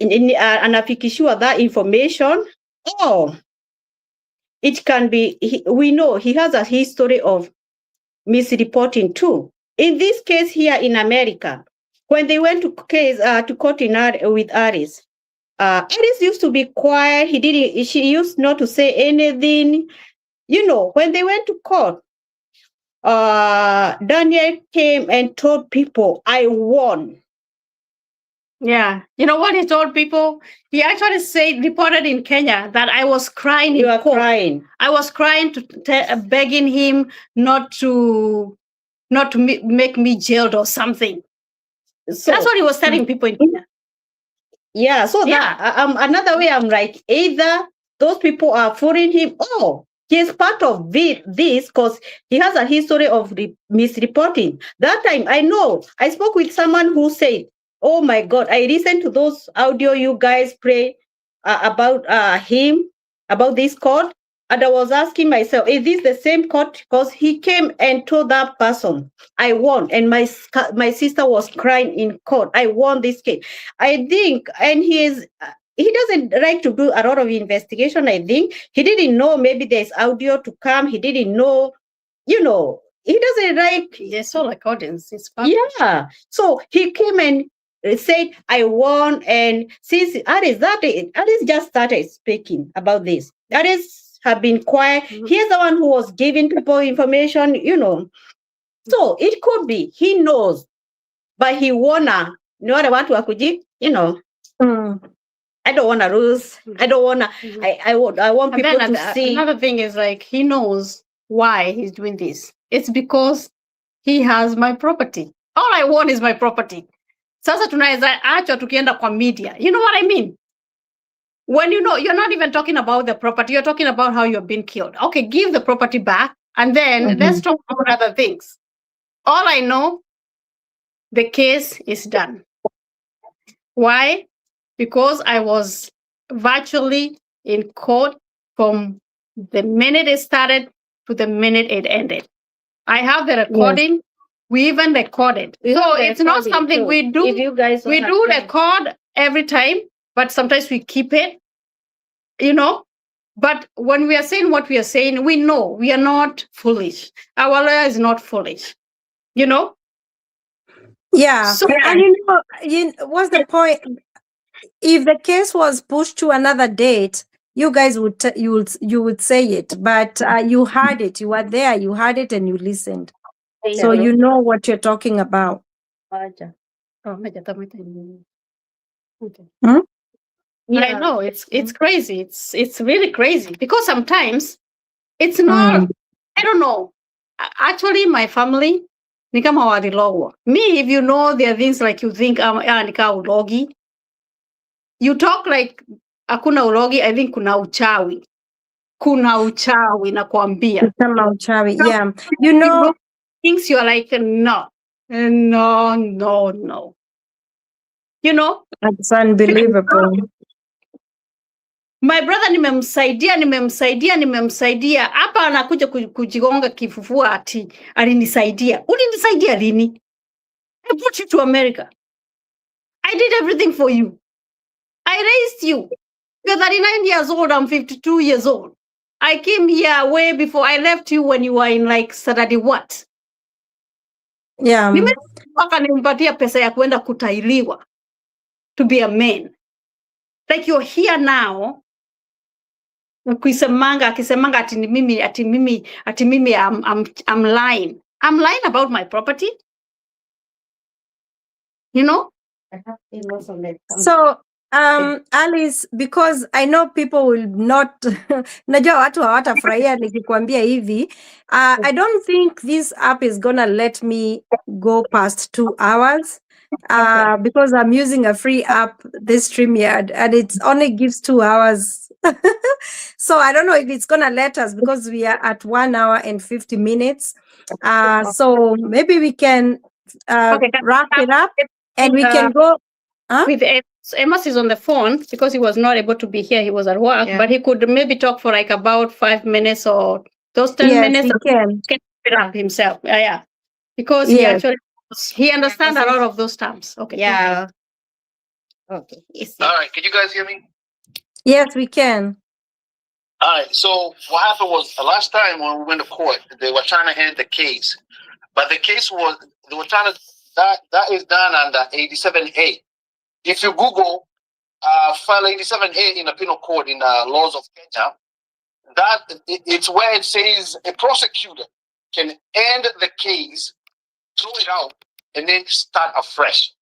anafikishiwa that information, or it can be, we know he has a history of misreporting too. In this case here in America, when they went to court with Aris, Aris used to be quiet. She used not to say anything. When they went to court, Daniel came and told people, I won. Yeah. You know what he told people? He actually reported in Kenya that I was crying in court. Crying. I was crying, begging him not to make me jailed or something. So that's what he was telling people in Kenya. Yeah, so that another way I'm like, either those people are fooling him, or he's part of this because he has a history of misreporting. That time, I know, I spoke with someone who said, oh my God, I listened to those audio you guys play about him, about this court, and I was asking myself, is this the same court? Because he came and told that person, I won, and my sister was crying in court. I won this case. I think, and he doesn't like to do a lot of investigation. I think he didn't know maybe there's audio to come. He didn't know, he doesn't like. There's all recordings. Yeah. So he came and said, I won, and since Aris just started speaking about this. Aris have been quiet. He's the one who was giving people information, So it could be he knows, but he wanna, I want to akuji, I don't want to lose. I don't want to. I want people to see. Another thing is like he knows why he's doing this. It's because he has my property. All I want is my property. Sasa tunaweza acha tukienda kwa media. You know what I mean? When you're not even talking about the property, you're talking about how you're being killed. Okay, give the property back, and then let's talk about other things. All I know, the case is done. Why? Because I was virtually in court from the minute it started to the minute it ended. I have the recording. Yes. We even recorded. So it's not something too. We do. If you guys we do record every time, but sometimes we keep it, But when we are saying what we are saying, we know we are not foolish. Our lawyer is not foolish, Yeah. So, and what's the point? If the case was pushed to another date, you guys would you would say it, but you heard it. You were there. You heard it, and you listened. So you know what you're talking about. Okay. Hmm? I know it's crazy. It's really crazy because sometimes it's not. I don't know. Actually, my family ni kama walilogwa. Me, if you know, there are things like you think nika ulogi. You talk like hakuna ulogi. I think kuna uchawi. Kuna uchawi nakwambia. Kama uchawi, yeah. You know, things you are like no. You know, it's unbelievable. my brother nimemsaidia hapa anakuja kujigonga kifufua ati alinisaidia. Ulinisaidia lini? I brought you to America. I did everything for you. I raised you. You're 39 years old. I'm 52 years old. I came here way before. I left you when you were in like Saturday what? Yeah. Nimepaka nimpatia pesa ya kwenda kutailiwa to be a man. Like you're here now. Akisemanga ati mimi I'm lying. I'm lying about my property. You know? So Alice, because I know people will not najua watu hawatafurahia nikikwambia hivi. I don't think this app is gonna let me go past 2 hours. Because I'm using a free app, this StreamYard, and it only gives 2 hours. So I don't know if it's gonna let us because we are at 1 hour and 50 minutes. So maybe we can wrap it up and we can go. With Amos is on the phone because he was not able to be here. He was at work, but he could maybe talk for like about 5 minutes or those 10 minutes. He can it up himself. Yeah. Because he understands a lot of those terms. Okay. Yeah. Okay. All right. Can you guys hear me? Yes, we can. All right. So what happened was last time when we went to court, they were trying to end the case, but the case was they were trying to that is done under 87A. If you Google file 87A in the penal code in the laws of Kenya, it's where it says a prosecutor can end the case, throw it out, and then start afresh.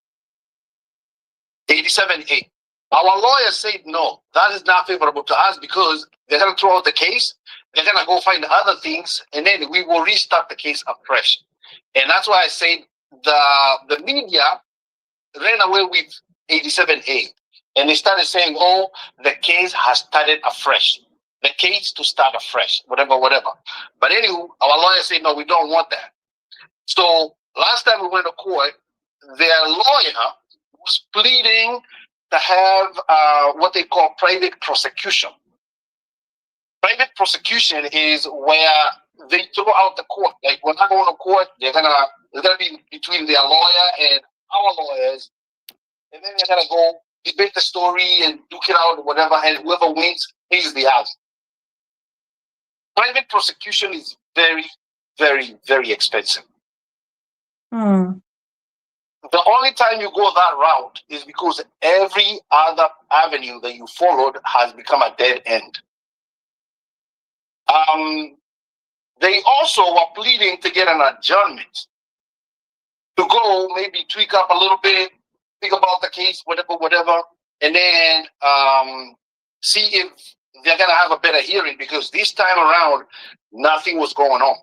87A. Our lawyer said no, that is not favorable to us because they're going to throw out the case, they're going to go find other things, and then we will restart the case afresh. And that's why I said the media ran away with 87A. And they started saying, oh, the case has started afresh. The case to start afresh, whatever. But anyway, our lawyer said, no, we don't want that. So last time we went to court, their lawyer was pleading to have what they call private prosecution. Private prosecution is where they throw out the court. Like when I go to court, it's gonna be between their lawyer and our lawyers, and then they're gonna go debate the story and duke it out or whatever, and whoever wins pays the house. Private prosecution is very, very, very expensive. The only time you go that route is because every other avenue that you followed has become a dead end. They also were pleading to get an adjournment to go maybe tweak up a little bit, think about the case, whatever, and then see if they're going to have a better hearing because this time around, nothing was going on.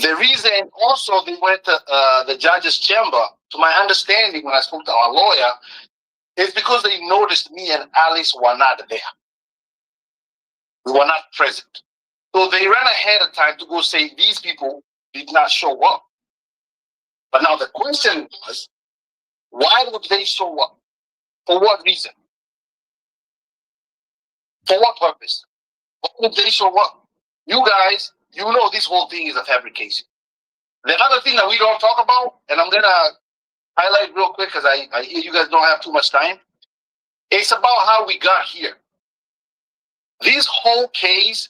The reason also they went to the judge's chamber, to my understanding when I spoke to our lawyer, is because they noticed me and Alice were not there. We were not present. So they ran ahead of time to go say these people did not show up. But now the question was, why would they show up? For what reason? For what purpose? Why would they show up? You guys, you know this whole thing is a fabrication. The other thing that we don't talk about, and I'm going to highlight real quick because I hear you guys don't have too much time, it's about how we got here. This whole case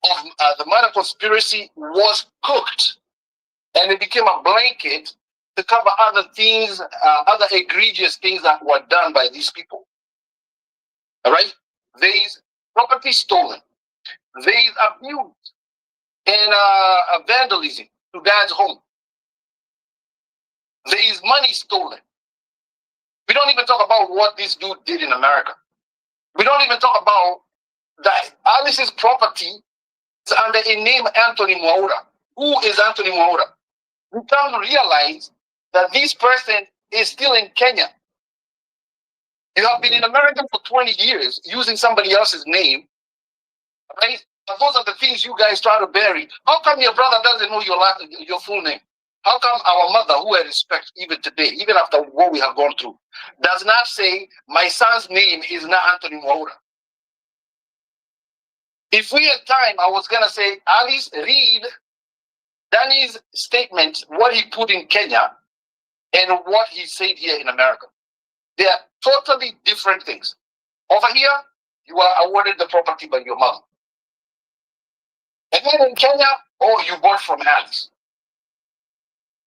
of the murder conspiracy was cooked, and it became a blanket to cover other things, other egregious things that were done by these people. All right? There's property stolen. There's abuse and vandalism. to dad's home. There is money stolen. We don't even talk about what this dude did in America. We don't even talk about that Alice's property is under a name Anthony Mwaura. Who is Anthony Mwaura? We come to realize that this person is still in Kenya. You have been in America for 20 years using somebody else's name, right? And those are the things you guys try to bury. How come your brother doesn't know your full name? How come our mother, who I respect even today, even after what we have gone through, does not say, my son's name is not Anthony Mwaura? If we had time, I was going to say, Alice, read Danny's statement, what he put in Kenya, and what he said here in America. They are totally different things. Over here, you are awarded the property by your mother. And then in Kenya, you bought from Alice.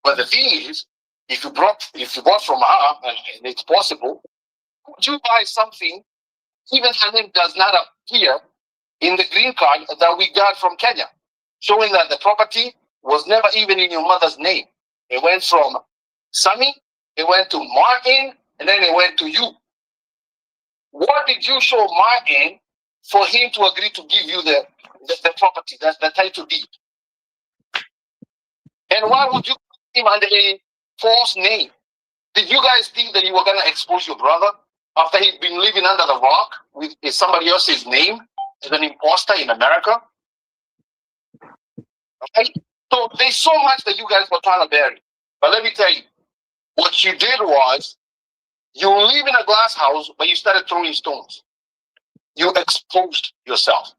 But the thing is, if you bought from her, and it's possible, would you buy something, even her name does not appear in the green card that we got from Kenya, showing that the property was never even in your mother's name. It went from Sunny, it went to Martin, and then it went to you. What did you show Martin for him to agree to give you the property, the title deed? And why would you put him under a false name? Did you guys think that you were going to expose your brother after he'd been living under the rock with somebody else's name as an imposter in America? Okay? So there's so much that you guys were trying to bury. But let me tell you, what you did was, you live in a glass house, but you started throwing stones. You exposed yourself.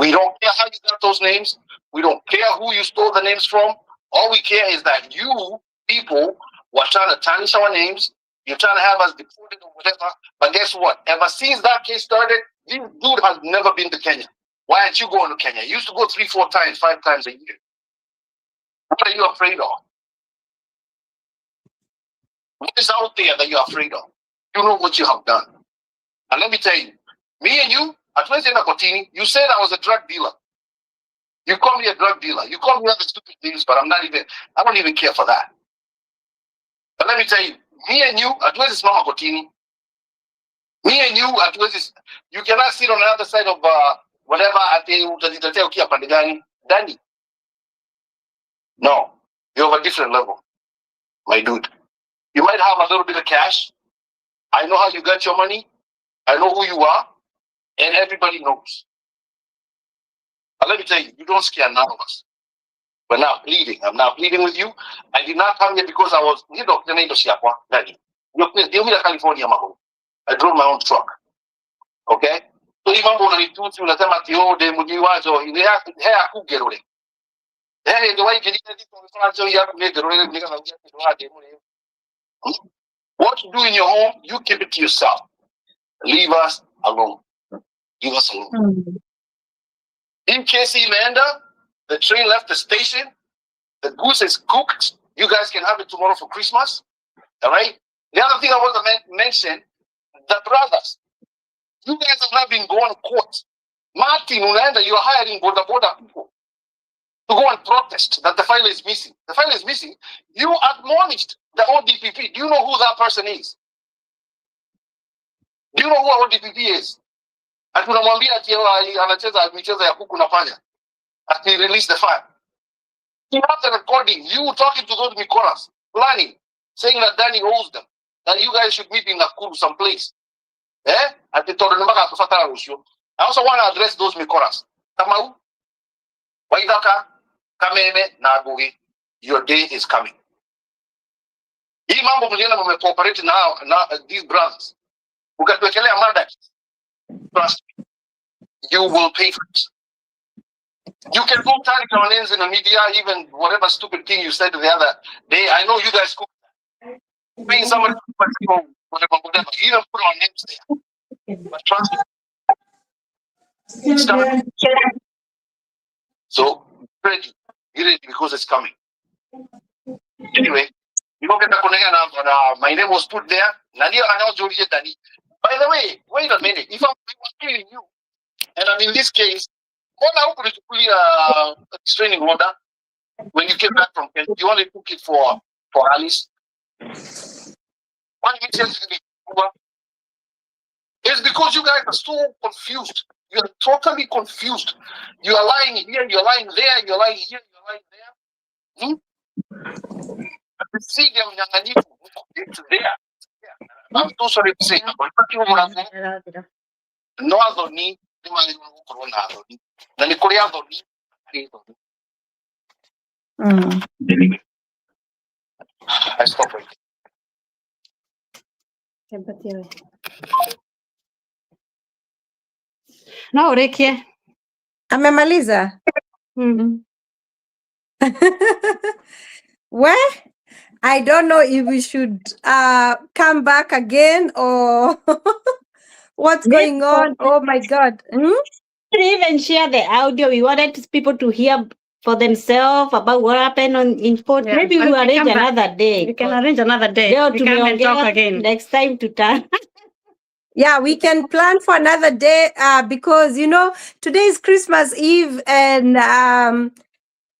We don't care how you got those names. We don't care who you stole the names from. All we care is that you people were trying to tarnish our names. You're trying to have us deported or whatever. But guess what? Ever since that case started, this dude has never been to Kenya. Why aren't you going to Kenya? You used to go 3, 4 times, 5 times a year. What are you afraid of? What is out there that you're afraid of? You know what you have done. And let me tell you, me and you, at Wednesday Kotini, you said I was a drug dealer. You call me a drug dealer. You call me other stupid things, but I don't even care for that. But let me tell you, me and you, at Wednesday Mama Kotini, me and you, at Wednesday, you cannot sit on the other side of whatever at the Danny. No, you're of a different level, my dude. You might have a little bit of cash. I know how you got your money. I know who you are. And everybody knows. But let me tell you, you don't scare none of us. We're not pleading. I'm not pleading with you. I did not come here because I was, California. I drove my own truck. Okay? So even when I do to the Mudiwazo, they have to get away. What you do in your home, you keep it to yourself. Leave us alone. Leave us alone. In KC Lander, the train left the station. The goose is cooked. You guys can have it tomorrow for Christmas. All right? The other thing I want to mention, the brothers. You guys have not been going to court. Martin Ulander, you're hiring border people to go and protest that the file is missing. The file is missing. You admonished the ODPP. Do you know who that person is? Do you know who our ODPP is? And tunamwambia anacheza michezo ya kuku na panya. As he released the file. You have the recording. You talking to those Mikoras, planning, saying that Danny owes them. That you guys should meet in Nakuru someplace. I also want to address those Mikoras. Kamau, Waidaka, Kameme, Nagogi, your day is coming. Hii mambo mliona mmecoperate now these brothers. Ukatuwekelea mada. Trust me. You will pay for it. You can go tell your names in the media, even whatever stupid thing you said the other day. I know you guys could. Paying somebody whatever. You don't put our names there. But trust me. It's coming. So, ready. Get ready because it's coming. Anyway, you don't get the my name was put there. Nadia announced Danny. By the way, wait a minute. If I'm killing you, and I'm in this case, what now could you a restraining order? when you came back from Kenya, you only took it for Alice. Why did you tell me? It's because you guys are so confused. You're totally confused. You are lying here, you're lying there, you're lying here, you're lying there. See them, it's there. I'm so sorry to say, no Adoni, I stop right No, Rekie. Amemaliza? Well, I don't know if we should come back again or what's going on. Oh my God. We didn't even share the audio. We wanted people to hear for themselves about what happened in court. Yeah, Maybe but we'll we arrange come back. another day. We can arrange another day. Leo We come and talk tumeongea again. next time to Yeah, we can plan for another day because, today is Christmas Eve and,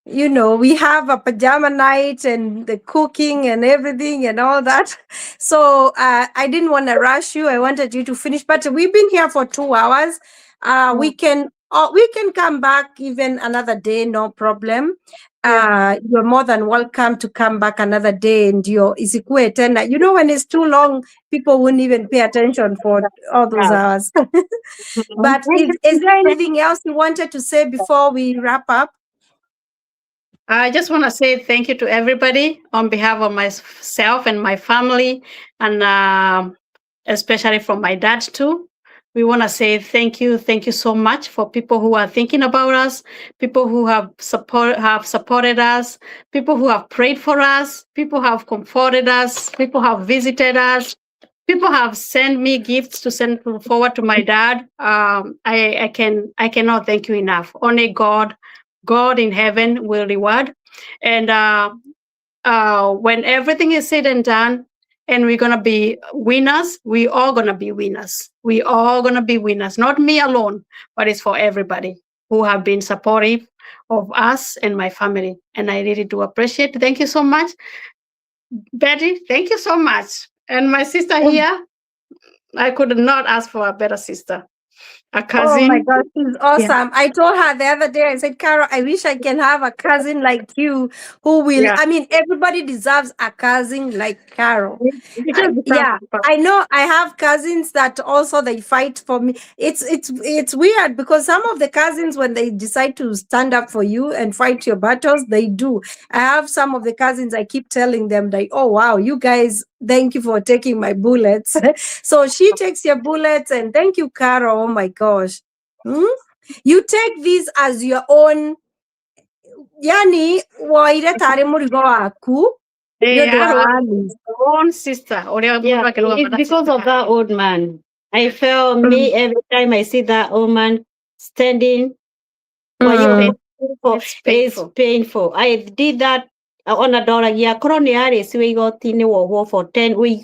we have a pajama night and the cooking and everything and all that. So I didn't want to rush you. I wanted you to finish, but we've been here for 2 hours. We can come back even another day, no problem. You're more than welcome to come back another day and isikue tena. When it's too long, people wouldn't even pay attention for all those hours. But is there anything else you wanted to say before we wrap up? I just want to say thank you to everybody on behalf of myself and my family, and especially from my dad too. We want to say thank you so much for people who are thinking about us, people who have supported us, people who have prayed for us, people who have comforted us, people who have visited us. People have sent me gifts to send forward to my dad. I cannot thank you enough. Only God in heaven will reward. And when everything is said and done, and we're gonna be winners, we all gonna be winners. We all gonna be winners. Not me alone, but it's for everybody who have been supportive of us and my family. And I really do appreciate it. Thank you so much. Betty, thank you so much. And my sister here, I could not ask for a better sister. A cousin. Oh my God, she's awesome. I told her the other day, I said, Carol, I wish I can have a cousin like you who will, Yeah. I mean, everybody deserves a cousin like Carol. Because I know I have cousins that also they fight for me. It's weird because some of the cousins, when they decide to stand up for you and fight your battles, they do. I have some of the cousins, I keep telling them like, oh wow, you guys, thank you for taking my bullets. So she takes your bullets, and thank you, Carol. Oh my gosh. You take these as your own. Yani, waire tare murigo waku. Own sister. Yeah, it's because of that old man. I felt me every time I see that old man standing. It's painful. I did that on a dollar. Yeah, we got in the war for 10. We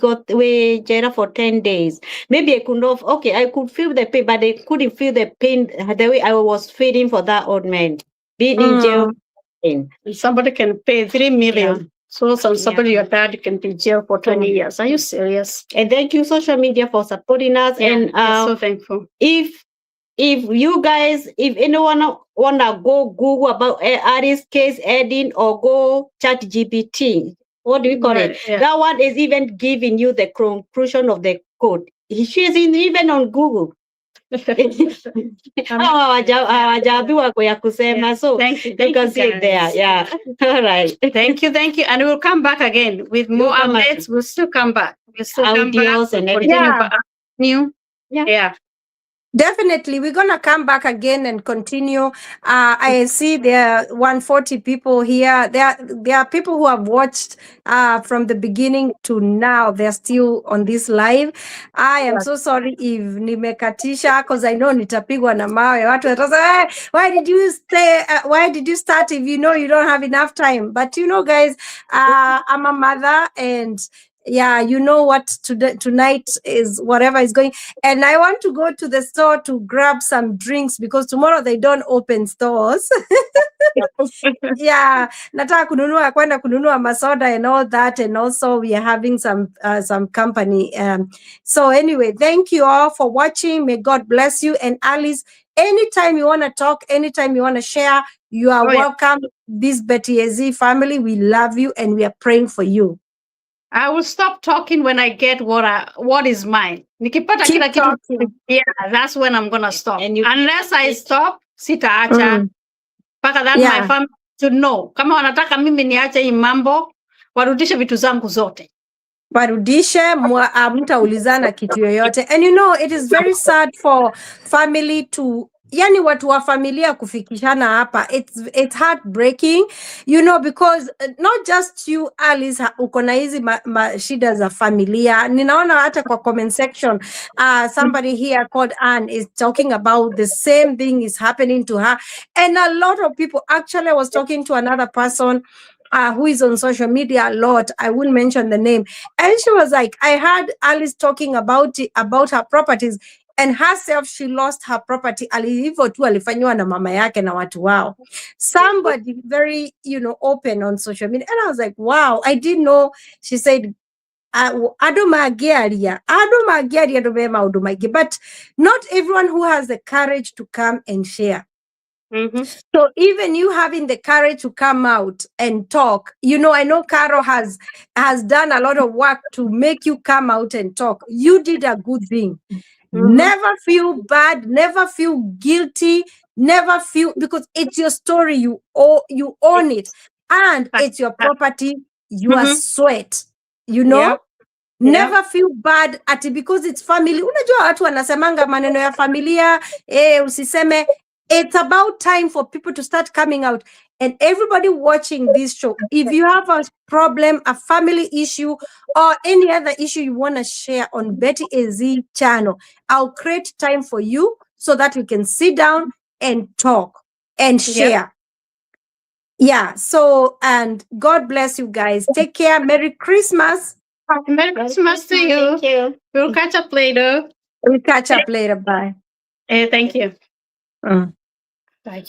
jail for 10 days. Maybe I could not. Okay, I could feel the pain, but I couldn't feel the pain the way I was feeling for that old man being in jail. Somebody can pay 3 million. Yeah. So somebody your dad can be jailed for 20 years. Are you serious? And thank you, social media, for supporting us. Yeah, and so thankful. If you guys, if anyone wanna go Google about Aries case Edin or go ChatGPT, what do we call it? Yeah. That one is even giving you the conclusion of the code. She's even on Google. So Thank you. they can see it there. Yeah. All right. Thank you. And we'll come back again with more updates. We'll still come back. We'll still come back and everything. Yeah. Definitely, we're gonna come back again and continue. I see there are 140 people here. There are people who have watched from the beginning to now. They're still on this live. I am so sorry if nimekatisha, because I know nitapigwa na mawe. Watu watasema, why did you stay? Why did you start if you know you don't have enough time? But guys, I'm a mother and Yeah, you know what tonight is, whatever is going. And I want to go to the store to grab some drinks because tomorrow they don't open stores. Yeah, nataka kwenda kununua masoda and all that, and also we are having some company. So anyway, thank you all for watching. May God bless you. And Alice, anytime you want to talk, anytime you want to share, you are welcome. This Betty AZ family, we love you and we are praying for you. I will stop talking when I get what is mine. Nikipata Keep kila kitu, talking. yeah, that's when I'm gonna stop. And you- Unless I stop, sitaacha. Mpaka that Yeah. my family to know. Kama wanataka mimi niache hii mambo, warudishe vitu zangu zote. Warudishe, mtaulizana kitu yoyote. And you know, it is very sad for family to, yani watu wa familia kufikishana hapa. It's heartbreaking, you know, because not just you, Alice, uko na hizi shida za familia. Ninaona hata kwa comment section, somebody here called Anne is talking about the same thing is happening to her. And a lot of people, actually, I was talking to another person who is on social media a lot. I wouldn't mention the name. And she was like, I heard Alice talking about her properties, and herself, she lost her property. Hivyo tu alifanywa na mama yake na watu wao. Somebody very, you know, open on social media. And I was like, wow, I didn't know. She said, but not everyone who has the courage to come and share. Mm-hmm. So even you having the courage to come out and talk, you know, I know Caro has done a lot of work to make you come out and talk. You did a good thing. Mm-hmm. Never feel bad, never feel guilty, never feel, because it's your story, you own it, and it's your property, your Mm-hmm. sweat, you know. Yeah. Never feel bad ati because it's family. Unajua watu wanasemanga maneno ya familia, usiseme. It's about time for people to start coming out. And everybody watching this show, if you have a problem, a family issue, or any other issue you want to share on Betty AZ channel, I'll create time for you so that we can sit down and talk and share. Yeah. So, and God bless you guys. Take care. Merry Christmas. Merry Christmas to you. Thank you. We'll catch up later. We'll catch up later. Bye. Thank you. Mm. Bye.